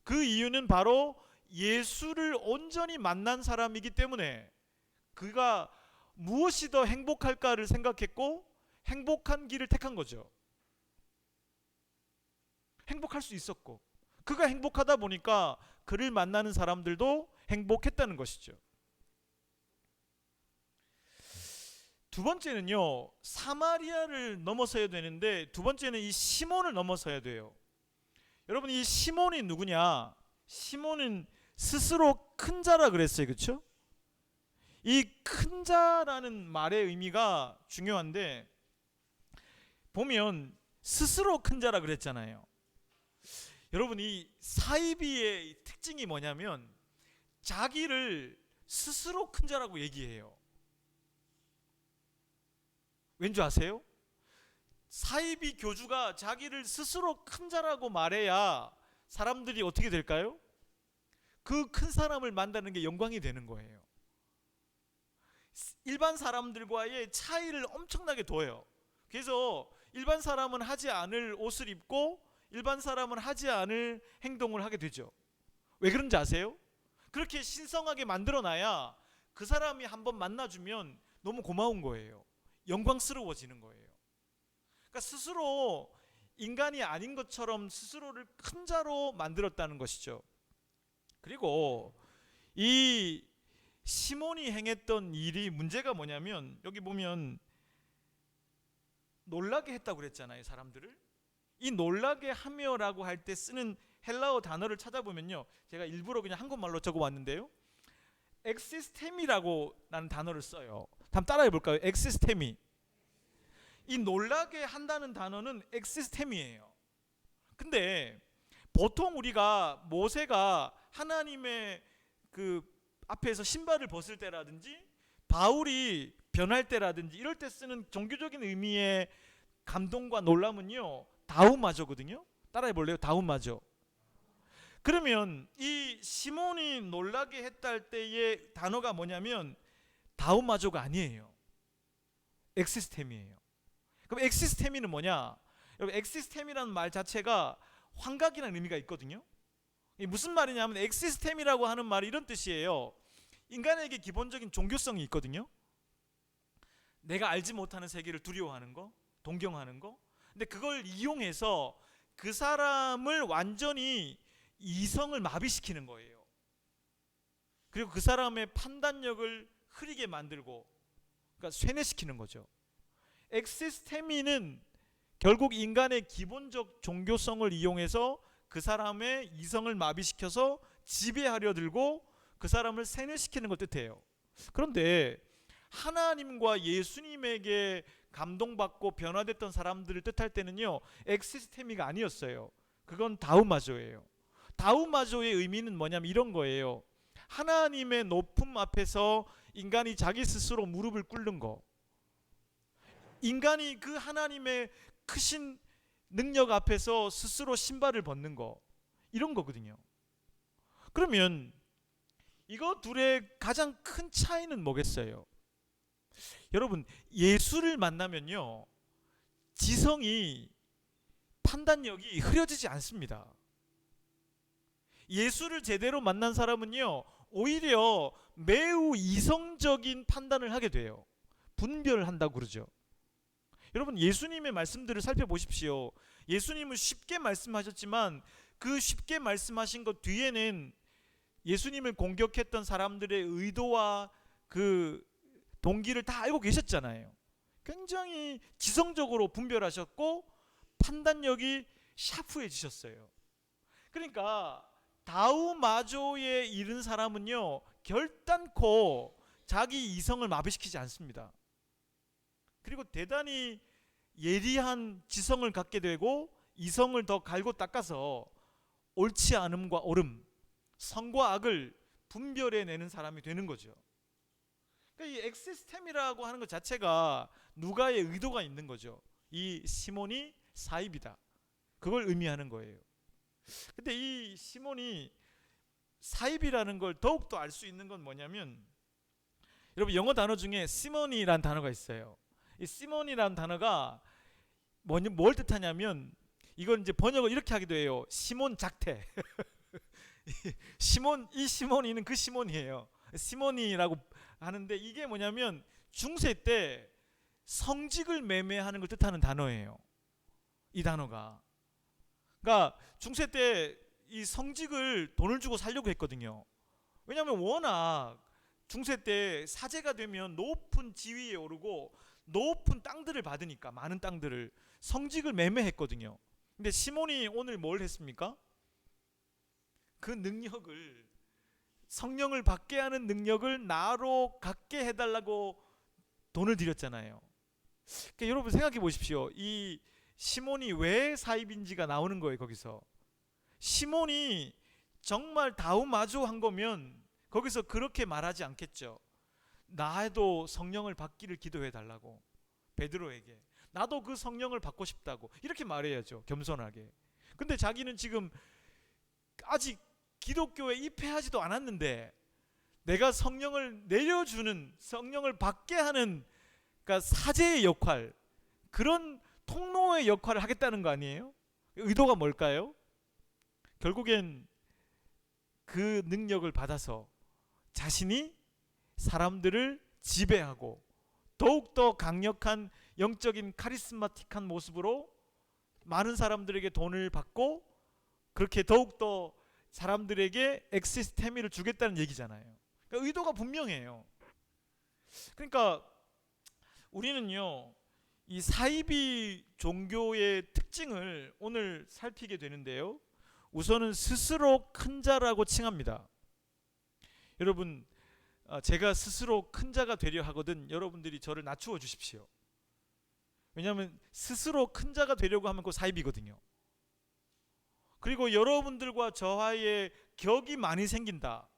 그 이유는 바로 예수를 온전히 만난 사람이기 때문에 그가 무엇이 더 행복할까를 생각했고 행복한 길을 택한 거죠. 행복할 수 있었고 그가 행복하다 보니까 그를 만나는 사람들도 행복했다는 것이죠. 두 번째는요, 사마리아를 넘어서야 되는데 두 번째는 이 시몬을 넘어서야 돼요. 여러분 이 시몬이 누구냐? 시몬은 스스로 큰 자라 그랬어요. 그렇죠? 이 큰 자라는 말의 의미가 중요한데 보면 스스로 큰 자라 그랬잖아요. 여러분 이 사이비의 특징이 뭐냐면 자기를 스스로 큰 자라고 얘기해요. 왠지 아세요? 사이비 교주가 자기를 스스로 큰 자라고 말해야 사람들이 어떻게 될까요? 그 큰 사람을 만나는 게 영광이 되는 거예요. 일반 사람들과의 차이를 엄청나게 둬요. 그래서 일반 사람은 하지 않을 옷을 입고 일반 사람은 하지 않을 행동을 하게 되죠. 왜 그런지 아세요? 그렇게 신성하게 만들어놔야 그 사람이 한번 만나주면 너무 고마운 거예요. 영광스러워지는 거예요. 그러니까 스스로 인간이 아닌 것처럼 스스로를 큰 자로 만들었다는 것이죠. 그리고 이 시몬이 행했던 일이 문제가 뭐냐면 여기 보면 놀라게 했다고 그랬잖아요. 사람들을. 이 놀라게 하며라고 할 때 쓰는 헬라어 단어를 찾아보면요, 제가 일부러 그냥 한국말로 적어왔는데요, 엑시스테미라고라는 단어를 써요. 한번 따라해 볼까요? 엑시스테미. 이 놀라게 한다는 단어는 엑시스템이에요. 근데 보통 우리가 모세가 하나님의 그 앞에서 신발을 벗을 때라든지 바울이 변할 때라든지 이럴 때 쓰는 종교적인 의미의 감동과 놀람은요, 다우마저거든요. 따라해 볼래요? 다우마저. 그러면 이 시몬이 놀라게 했다 할 때의 단어가 뭐냐면 다우마저가 아니에요. 엑시스템이에요. 그럼 엑시스테미는 뭐냐? 여러분 엑시스템이라는 말 자체가 환각이라는 의미가 있거든요. 이게 무슨 말이냐면 엑시스템이라고 하는 말이 이런 뜻이에요. 인간에게 기본적인 종교성이 있거든요. 내가 알지 못하는 세계를 두려워하는 거, 동경하는 거. 근데 그걸 이용해서 그 사람을 완전히 이성을 마비시키는 거예요. 그리고 그 사람의 판단력을 흐리게 만들고, 그러니까 쇠뇌시키는 거죠. 엑시스테미는 결국 인간의 기본적 종교성을 이용해서 그 사람의 이성을 마비시켜서 지배하려 들고 그 사람을 세뇌시키는 걸 뜻해요. 그런데 하나님과 예수님에게 감동받고 변화됐던 사람들을 뜻할 때는요, 엑시스테미가 아니었어요. 그건 다우마저예요. 다우마조의 의미는 뭐냐면 이런 거예요. 하나님의 높음 앞에서 인간이 자기 스스로 무릎을 꿇는 거. 인간이 그 하나님의 크신 능력 앞에서 스스로 신발을 벗는 거. 이런 거거든요. 그러면 이거 둘의 가장 큰 차이는 뭐겠어요? 여러분, 예수를 만나면요, 지성이, 판단력이 흐려지지 않습니다. 예수를 제대로 만난 사람은요, 오히려 매우 이성적인 판단을 하게 돼요. 분별을 한다고 그러죠. 여러분, 예수님의 말씀들을 살펴보십시오. 예수님은 쉽게 말씀하셨지만 그 쉽게 말씀하신 것 뒤에는 예수님을 공격했던 사람들의 의도와 그 동기를 다 알고 계셨잖아요. 굉장히 지성적으로 분별하셨고 판단력이 샤프해지셨어요. 그러니까 다우마조에 이른 사람은요, 결단코 자기 이성을 마비시키지 않습니다. 그리고 대단히 예리한 지성을 갖게 되고 이성을 더 갈고 닦아서 옳지 않음과 옳음, 선과 악을 분별해내는 사람이 되는 거죠. 그러니까 이 엑시스템이라고 하는 것 자체가 누가의 의도가 있는 거죠. 이 시몬이 사입이다, 그걸 의미하는 거예요. 근데 이 시몬이 사입이라는 걸 더욱더 알 수 있는 건 뭐냐면, 여러분, 영어 단어 중에 시몬이라는 단어가 있어요. 이 시몬이라는 단어가 뭘 뜻하냐면, 이건 이제 번역을 이렇게 하기도 해요. 시몬 작태. 이 시몬이는 그 시몬이에요. 시몬이라고 하는데, 이게 뭐냐면 중세 때 성직을 매매하는 걸 뜻하는 단어예요. 이 단어가. 그러니까 중세 때 이 성직을 돈을 주고 살려고 했거든요. 왜냐하면 워낙 중세 때 사제가 되면 높은 지위에 오르고 높은 땅들을 받으니까, 많은 땅들을, 성직을 매매했거든요. 근데 시몬이 오늘 뭘 했습니까? 그 능력을, 성령을 받게 하는 능력을 나로 갖게 해달라고 돈을 드렸잖아요. 그러니까 여러분 생각해 보십시오. 이 시몬이 왜 사입인지가 나오는 거예요. 거기서 시몬이 정말 다우마조 한 거면 거기서 그렇게 말하지 않겠죠. 나도 성령을 받기를 기도해 달라고, 베드로에게 나도 그 성령을 받고 싶다고 이렇게 말해야죠, 겸손하게. 근데 자기는 지금 아직 기독교에 입회하지도 않았는데 내가 성령을 내려주는, 성령을 받게 하는, 그러니까 사제의 역할, 그런 통로의 역할을 하겠다는 거 아니에요? 의도가 뭘까요? 결국엔 그 능력을 받아서 자신이 사람들을 지배하고 더욱더 강력한 영적인 카리스마틱한 모습으로 많은 사람들에게 돈을 받고, 그렇게 더욱더 사람들에게 엑시스테미를 주겠다는 얘기잖아요. 그러니까 의도가 분명해요. 그러니까 우리는요, 이 사이비 종교의 특징을 오늘 살피게 되는데요, 우선은 스스로 큰 자라고 칭합니다. 여러분, 제가 스스로 큰 자가 되려 하거든 여러분들이 저를 낮추어 주십시오. 왜냐하면 스스로 큰 자가 되려고 하면 그거 사입이거든요. 그리고 여러분들과 저와의 격이 많이 생긴다,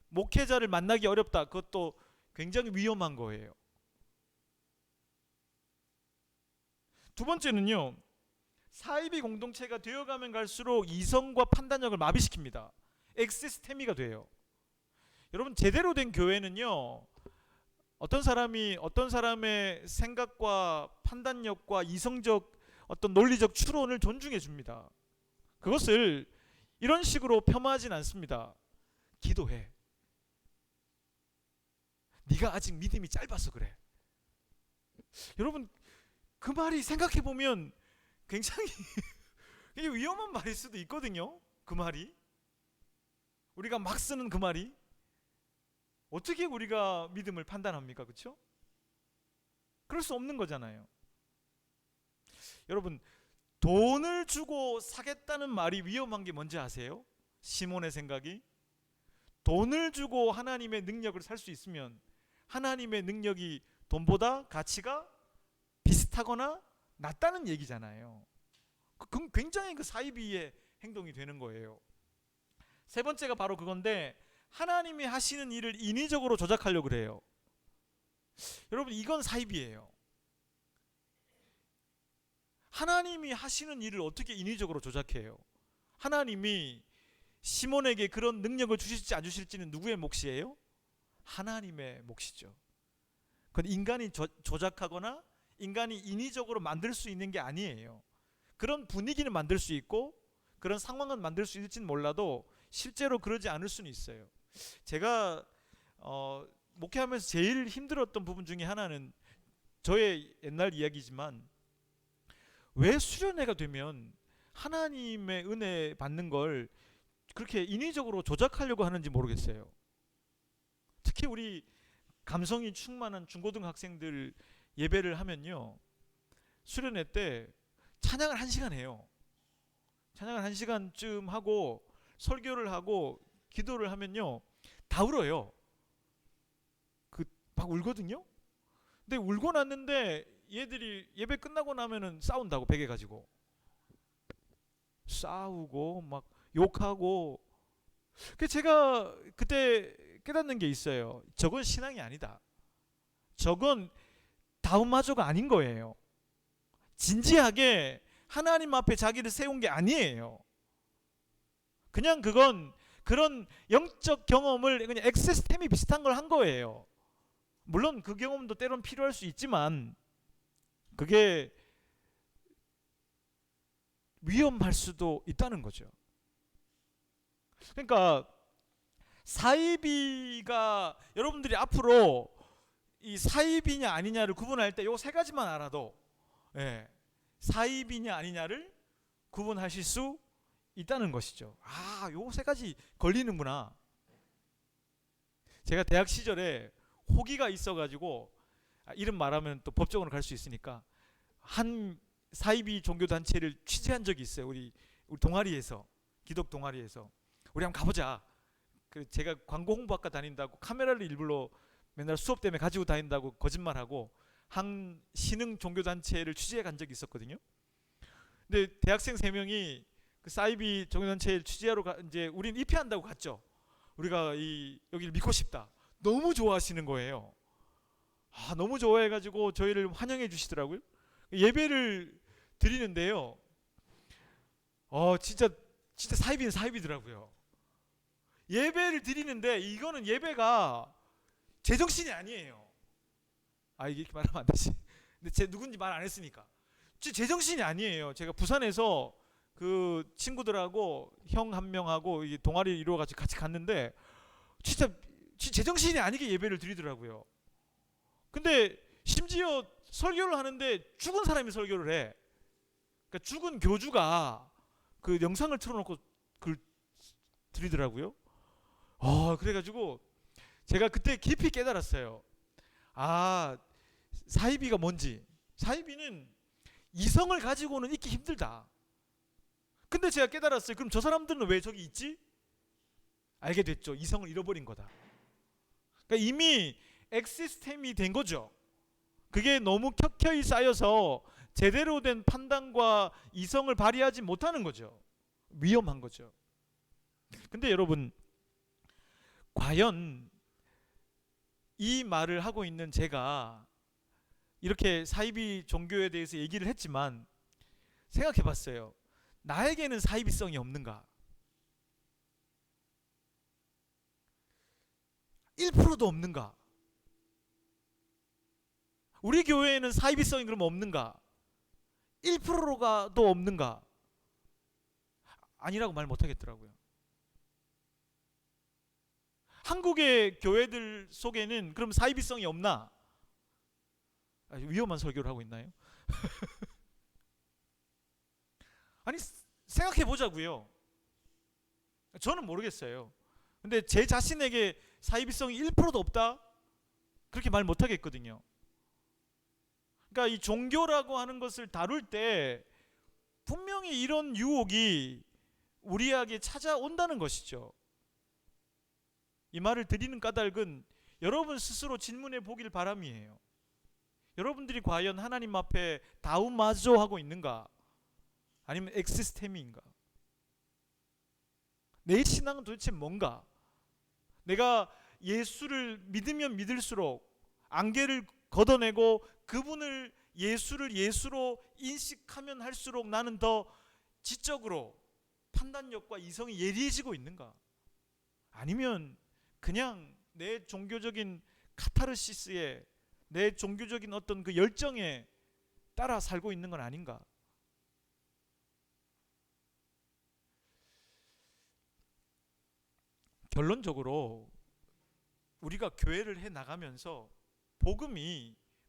목회자를 만나기 어렵다, 그것도 굉장히 위험한 거예요. 두 번째는요, 사이비 공동체가 되어가면 갈수록 이성과 판단력을 마비시킵니다. 엑시스테미가 돼요. 여러분, 제대로 된 교회는요, 어떤 사람의 생각과 판단력과 이성적 어떤 논리적 추론을 존중해 줍니다. 그것을 이런 식으로 폄하하진 않습니다. 기도해. 네가 아직 믿음이 짧아서 그래. 여러분, 그 말이 생각해 보면 굉장히 이게 위험한 말일 수도 있거든요. 그 말이, 우리가 막 쓰는 그 말이 어떻게 우리가 믿음을 판단합니까? 그렇죠? 그럴 수 없는 거잖아요. 여러분, 돈을 주고 사겠다는 말이 위험한 게 뭔지 아세요? 시몬의 생각이, 돈을 주고 하나님의 능력을 살 수 있으면 하나님의 능력이 돈보다 가치가 비슷하거나 낮다는 얘기잖아요. 그건 굉장히 그 사이비의 행동이 되는 거예요. 세 번째가 바로 그건데, 하나님이 하시는 일을 인위적으로 조작하려고 그래요. 여러분, 이건 사입이에요. 하나님이 하시는 일을 어떻게 인위적으로 조작해요? 하나님이 시몬에게 그런 능력을 주실지 안 주실지는 누구의 몫이에요? 하나님의 몫이죠. 그건 인간이 조작하거나 인간이 인위적으로 만들 수 있는 게 아니에요. 그런 분위기는 만들 수 있고 그런 상황은 만들 수 있을지는 몰라도 실제로 그러지 않을 수는 있어요. 제가 목회하면서 제일 힘들었던 부분 중에 하나는, 저의 옛날 이야기지만, 왜 수련회가 되면 하나님의 은혜 받는 걸 그렇게 인위적으로 조작하려고 하는지 모르겠어요. 특히 우리 감성이 충만한 중고등학생들 예배를 하면요, 수련회 때 찬양을 1시간 해요. 찬양을 1시간쯤 하고 설교를 하고 기도를 하면요, 다 울어요. 막 울거든요. 근데 울고 났는데 얘들이 예배 끝나고 나면은 싸운다고, 베개 가지고 싸우고 막 욕하고. 제가 그때 깨닫는 게 있어요. 저건 신앙이 아니다. 저건 다운마저가 아닌 거예요. 진지하게 하나님 앞에 자기를 세운 게 아니에요. 그냥 그건 그런 영적 경험을 그냥 엑세스템이 비슷한 걸 한 거예요. 물론 그 경험도 때론 필요할 수 있지만 그게 위험할 수도 있다는 거죠. 그러니까 사이비가, 여러분들이 앞으로 이 사이비냐 아니냐를 구분할 때 요 세 가지만 알아도, 사이비냐 아니냐를 구분하실 수 있다는 것이죠. 아, 요 세 가지 걸리는구나. 제가 대학 시절에 호기가 있어가지고, 이름 말하면 또 법적으로 갈 수 있으니까, 한 사이비 종교 단체를 취재한 적이 있어요. 우리 동아리에서, 기독 동아리에서 우리 한번 가보자. 제가 광고 홍보학과 다닌다고 카메라를 일부러 맨날 수업 때문에 가지고 다닌다고 거짓말하고 한 신흥 종교 단체를 취재해 간 적이 있었거든요. 근데 대학생 3명이 그 사이비 종교 단체를 취재하러 이제 우린 입회한다고 갔죠. 우리가 여기를 믿고 싶다. 너무 좋아하시는 거예요. 너무 좋아해가지고 저희를 환영해 주시더라고요. 예배를 드리는데요, 진짜 사이비는 사이비더라고요. 예배를 드리는데 이거는 예배가 제정신이 아니에요. 이게 이렇게 말하면 안 되지. 근데 제 누군지 말 안 했으니까. 제정신이 아니에요. 제가 부산에서 그 친구들하고 형 한 명하고 동아리 이루어 같이 갔는데 진짜 제정신이 아니게 예배를 드리더라고요. 근데 심지어 설교를 하는데 죽은 사람이 설교를 해. 그러니까 죽은 교주가 그 영상을 틀어놓고 그걸 드리더라고요. 그래가지고 제가 그때 깊이 깨달았어요. 사이비가 뭔지. 사이비는 이성을 가지고는 있기 힘들다. 근데 제가 깨달았어요. 그럼 저 사람들은 왜 저기 있지? 알게 됐죠. 이성을 잃어버린 거다. 그러니까 이미 엑시스템이 된 거죠. 그게 너무 켜켜이 쌓여서 제대로 된 판단과 이성을 발휘하지 못하는 거죠. 위험한 거죠. 근데 여러분, 과연 이 말을 하고 있는 제가 이렇게 사이비 종교에 대해서 얘기를 했지만 생각해 봤어요. 나에게는 사이비성이 없는가? 1%도 없는가? 우리 교회에는 사이비성이 그럼 없는가? 1%도 없는가? 아니라고 말 못하겠더라고요. 한국의 교회들 속에는 그럼 사이비성이 없나? 위험한 설교를 하고 있나요? 아니, 생각해 보자고요. 저는 모르겠어요. 근데 제 자신에게 사이비성이 1%도 없다? 그렇게 말 못하겠거든요. 그러니까 이 종교라고 하는 것을 다룰 때 분명히 이런 유혹이 우리에게 찾아온다는 것이죠. 이 말을 드리는 까닭은 여러분 스스로 질문해 보길 바람이에요. 여러분들이 과연 하나님 앞에 다운마저 하고 있는가? 아니면 엑시스템인가? 내 신앙은 도대체 뭔가? 내가 예수를 믿으면 믿을수록 안개를 걷어내고 그분을 예수를 예수로 인식하면 할수록 나는 더 지적으로 판단력과 이성이 예리해지고 있는가? 아니면 그냥 내 종교적인 카타르시스에, 내 종교적인 어떤 그 열정에 따라 살고 있는 건 아닌가? 결론적으로 우리가 교회를 해 나가면서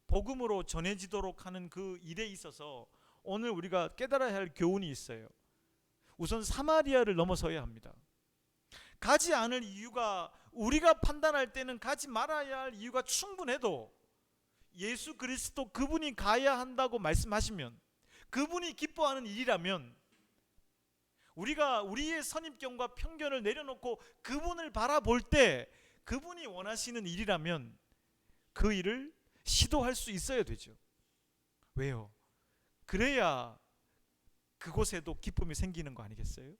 복음으로 전해지도록 하는 그 일에 있어서 오늘 우리가 깨달아야 할 교훈이 있어요. 우선 사마리아를 넘어서야 합니다. 가지 않을 이유가, 우리가 판단할 때는 가지 말아야 할 이유가 충분해도 예수 그리스도 그분이 가야 한다고 말씀하시면, 그분이 기뻐하는 일이라면, 우리가 우리의 선입견과 편견을 내려놓고 그분을 바라볼 때 그분이 원하시는 일이라면 그 일을 시도할 수 있어야 되죠. 왜요? 그래야 그곳에도 기쁨이 생기는 거 아니겠어요?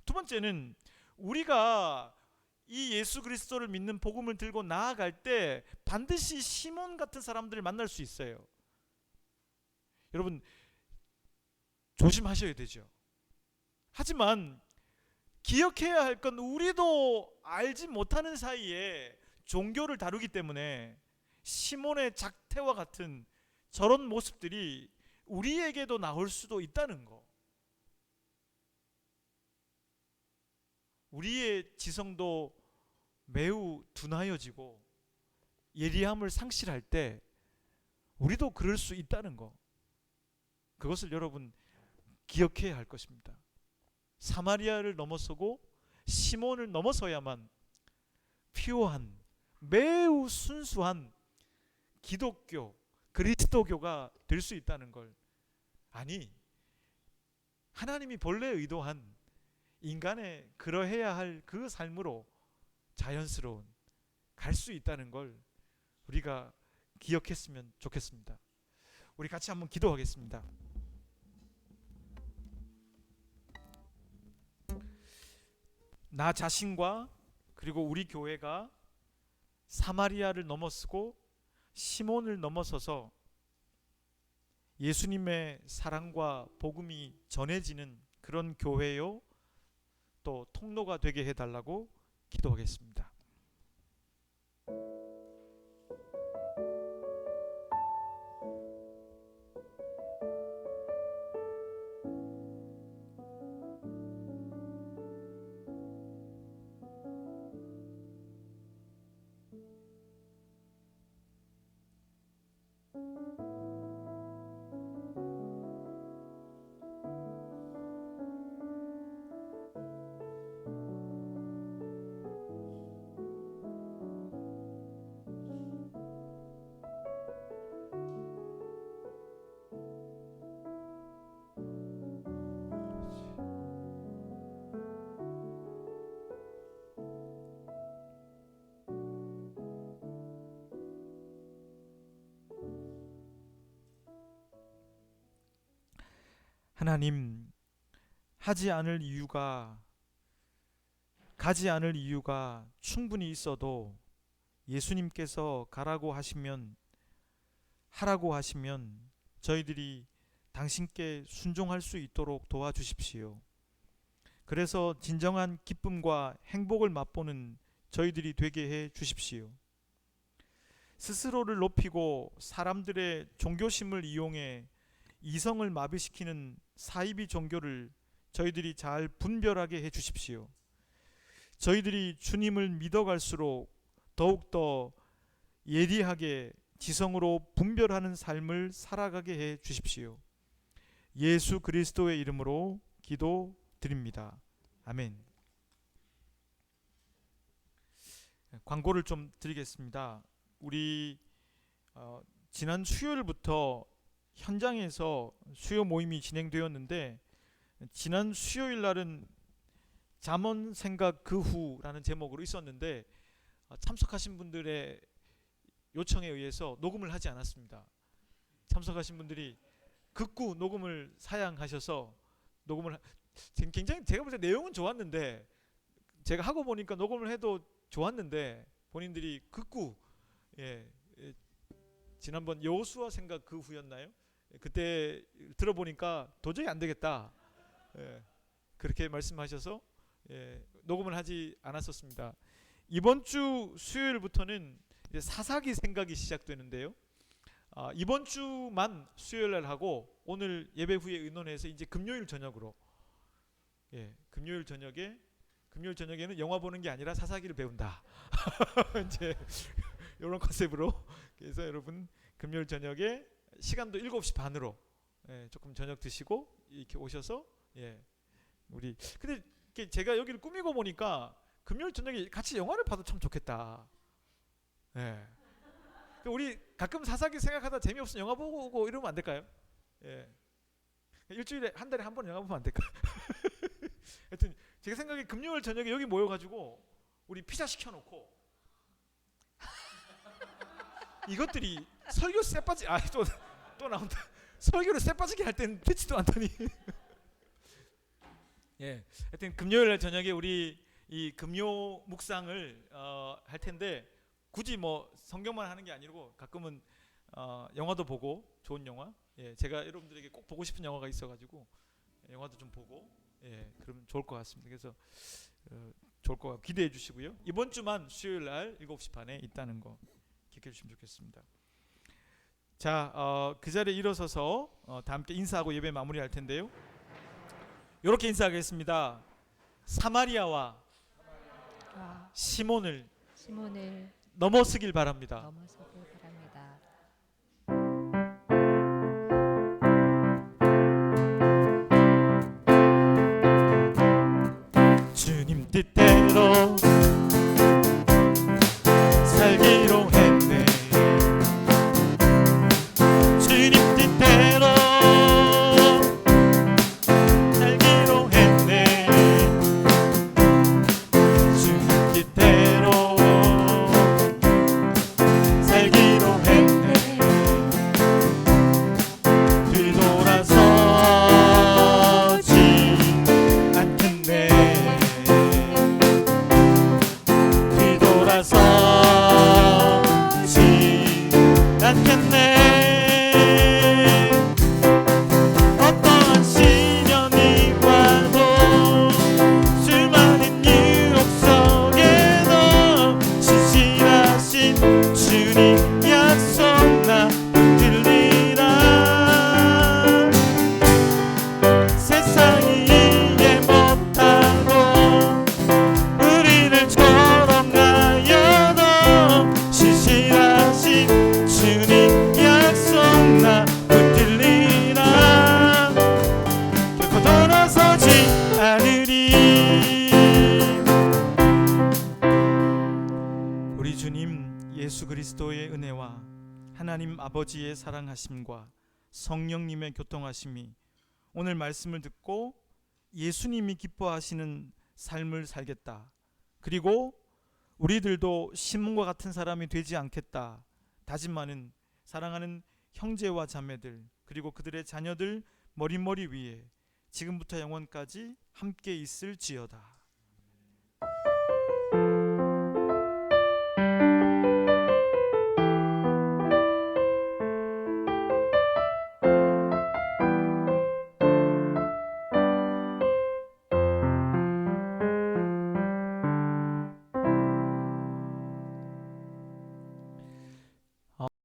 두 번째는 우리가 이 예수 그리스도를 믿는 복음을 들고 나아갈 때 반드시 시몬 같은 사람들을 만날 수 있어요. 여러분 조심하셔야 되죠. 하지만 기억해야 할 건 우리도 알지 못하는 사이에 종교를 다루기 때문에 시몬의 작태와 같은 저런 모습들이 우리에게도 나올 수도 있다는 거. 우리의 지성도 매우 둔하여지고 예리함을 상실할 때 우리도 그럴 수 있다는 거. 그것을 여러분 기억해야 할 것입니다. 사마리아를 넘어서고 시몬을 넘어서야만 피오한, 매우 순수한 기독교, 그리스도교가 될 수 있다는 걸. 아니, 하나님이 본래 의도한 인간의 그러해야 할 그 삶으로 자연스러운 갈 수 있다는 걸 우리가 기억했으면 좋겠습니다. 우리 같이 한번 기도하겠습니다. 나 자신과 그리고 우리 교회가 사마리아를 넘어서고 시몬을 넘어서서 예수님의 사랑과 복음이 전해지는 그런 교회요 또 통로가 되게 해달라고 기도하겠습니다. 하나님, 가지 않을 이유가 충분히 있어도 예수님께서 가라고 하시면, 하라고 하시면 저희들이 당신께 순종할 수 있도록 도와주십시오. 그래서 진정한 기쁨과 행복을 맛보는 저희들이 되게 해 주십시오. 스스로를 높이고 사람들의 종교심을 이용해 이성을 마비시키는 사이비 종교를 저희들이 잘 분별하게 해 주십시오. 저희들이 주님을 믿어갈수록 더욱더 예리하게 지성으로 분별하는 삶을 살아가게 해 주십시오. 예수 그리스도의 이름으로 기도드립니다. 아멘. 광고를 좀 드리겠습니다. 우리 지난 수요일부터 현장에서 수요 모임이 진행되었는데, 지난 수요일 날은 잠언 생각 그 후라는 제목으로 있었는데 참석하신 분들의 요청에 의해서 녹음을 하지 않았습니다. 참석하신 분들이 극구 녹음을 사양하셔서 지금 굉장히 제가 볼 때 내용은 좋았는데 제가 하고 보니까 녹음을 해도 좋았는데 본인들이 극구 지난번 여호수아 생각 그 후였나요? 그때 들어보니까 도저히 안 되겠다. 그렇게 말씀하셔서 녹음을 하지 않았었습니다. 이번 주 수요일부터는 이제 사사기 생각이 시작되는데요. 이번 주만 수요일 날 하고 오늘 예배 후에 의논해서 이제 금요일 저녁으로 금요일 저녁에는 영화 보는 게 아니라 사사기를 배운다. 이제 이런 컨셉으로 그래서 여러분 금요일 저녁에 시간도 7시 반으로 조금 저녁 드시고 이렇게 오셔서 우리 근데 제가 여기를 꾸미고 보니까 금요일 저녁에 같이 영화를 봐도 참 좋겠다. 우리 가끔 사사기 생각하다 재미없으면 영화 보고 오고 이러면 안 될까요? 일주일에 한 달에 한 번 영화 보면 안 될까? 하여튼 제가 생각에 금요일 저녁에 여기 모여가지고 우리 피자 시켜놓고 이것들이 설교 쎄 빠지 또 나온다. 설교를 쎄 빠지게 할 때는 듣지도 않더니 하여튼 금요일 날 저녁에 우리 이 금요 묵상을 할 텐데 굳이 뭐 성경만 하는 게 아니고 가끔은 영화도 보고 좋은 영화 제가 여러분들에게 꼭 보고 싶은 영화가 있어가지고 영화도 좀 보고 그러면 좋을 것 같습니다. 그래서 좋을 것 같고 기대해 주시고요. 이번 주만 수요일 날 7시 반에 있다는 거 기억해 주시면 좋겠습니다. 자, 그 자리에 일어서서 다 함께 인사하고 예배 마무리할 텐데요. 이렇게 인사하겠습니다. 사마리아와 시몬을 넘어서길 바랍니다. 넘어서길 바랍니다. 주님 뜻대로 살기로 했네. 주님 뜻대로 살기로 했네. 주님 뜻대로 살기로 했네. 뒤돌아서지 않겠네. 뒤돌아서지 않겠네. 어떠한 시련이 와도 수많은 유혹 속에도 신실하신 주님 약속 나 붙들리라. 세상이 이해 못하고 우리를 조롱하여도 신실하신 주님 약속 나 붙들리라. 결코 돌아서지 않으리. 우리 주님 예수 그리스도의 은혜와 하나님 아버지의 사랑하심과 성령님의 교통하심이 오늘 말씀을 듣고 예수님이 기뻐하시는 삶을 살겠다. 그리고 우리들도 시몬과 같은 사람이 되지 않겠다 다짐하는 사랑하는 형제와 자매들 그리고 그들의 자녀들 머리머리 위에 지금부터 영원까지 함께 있을지어다.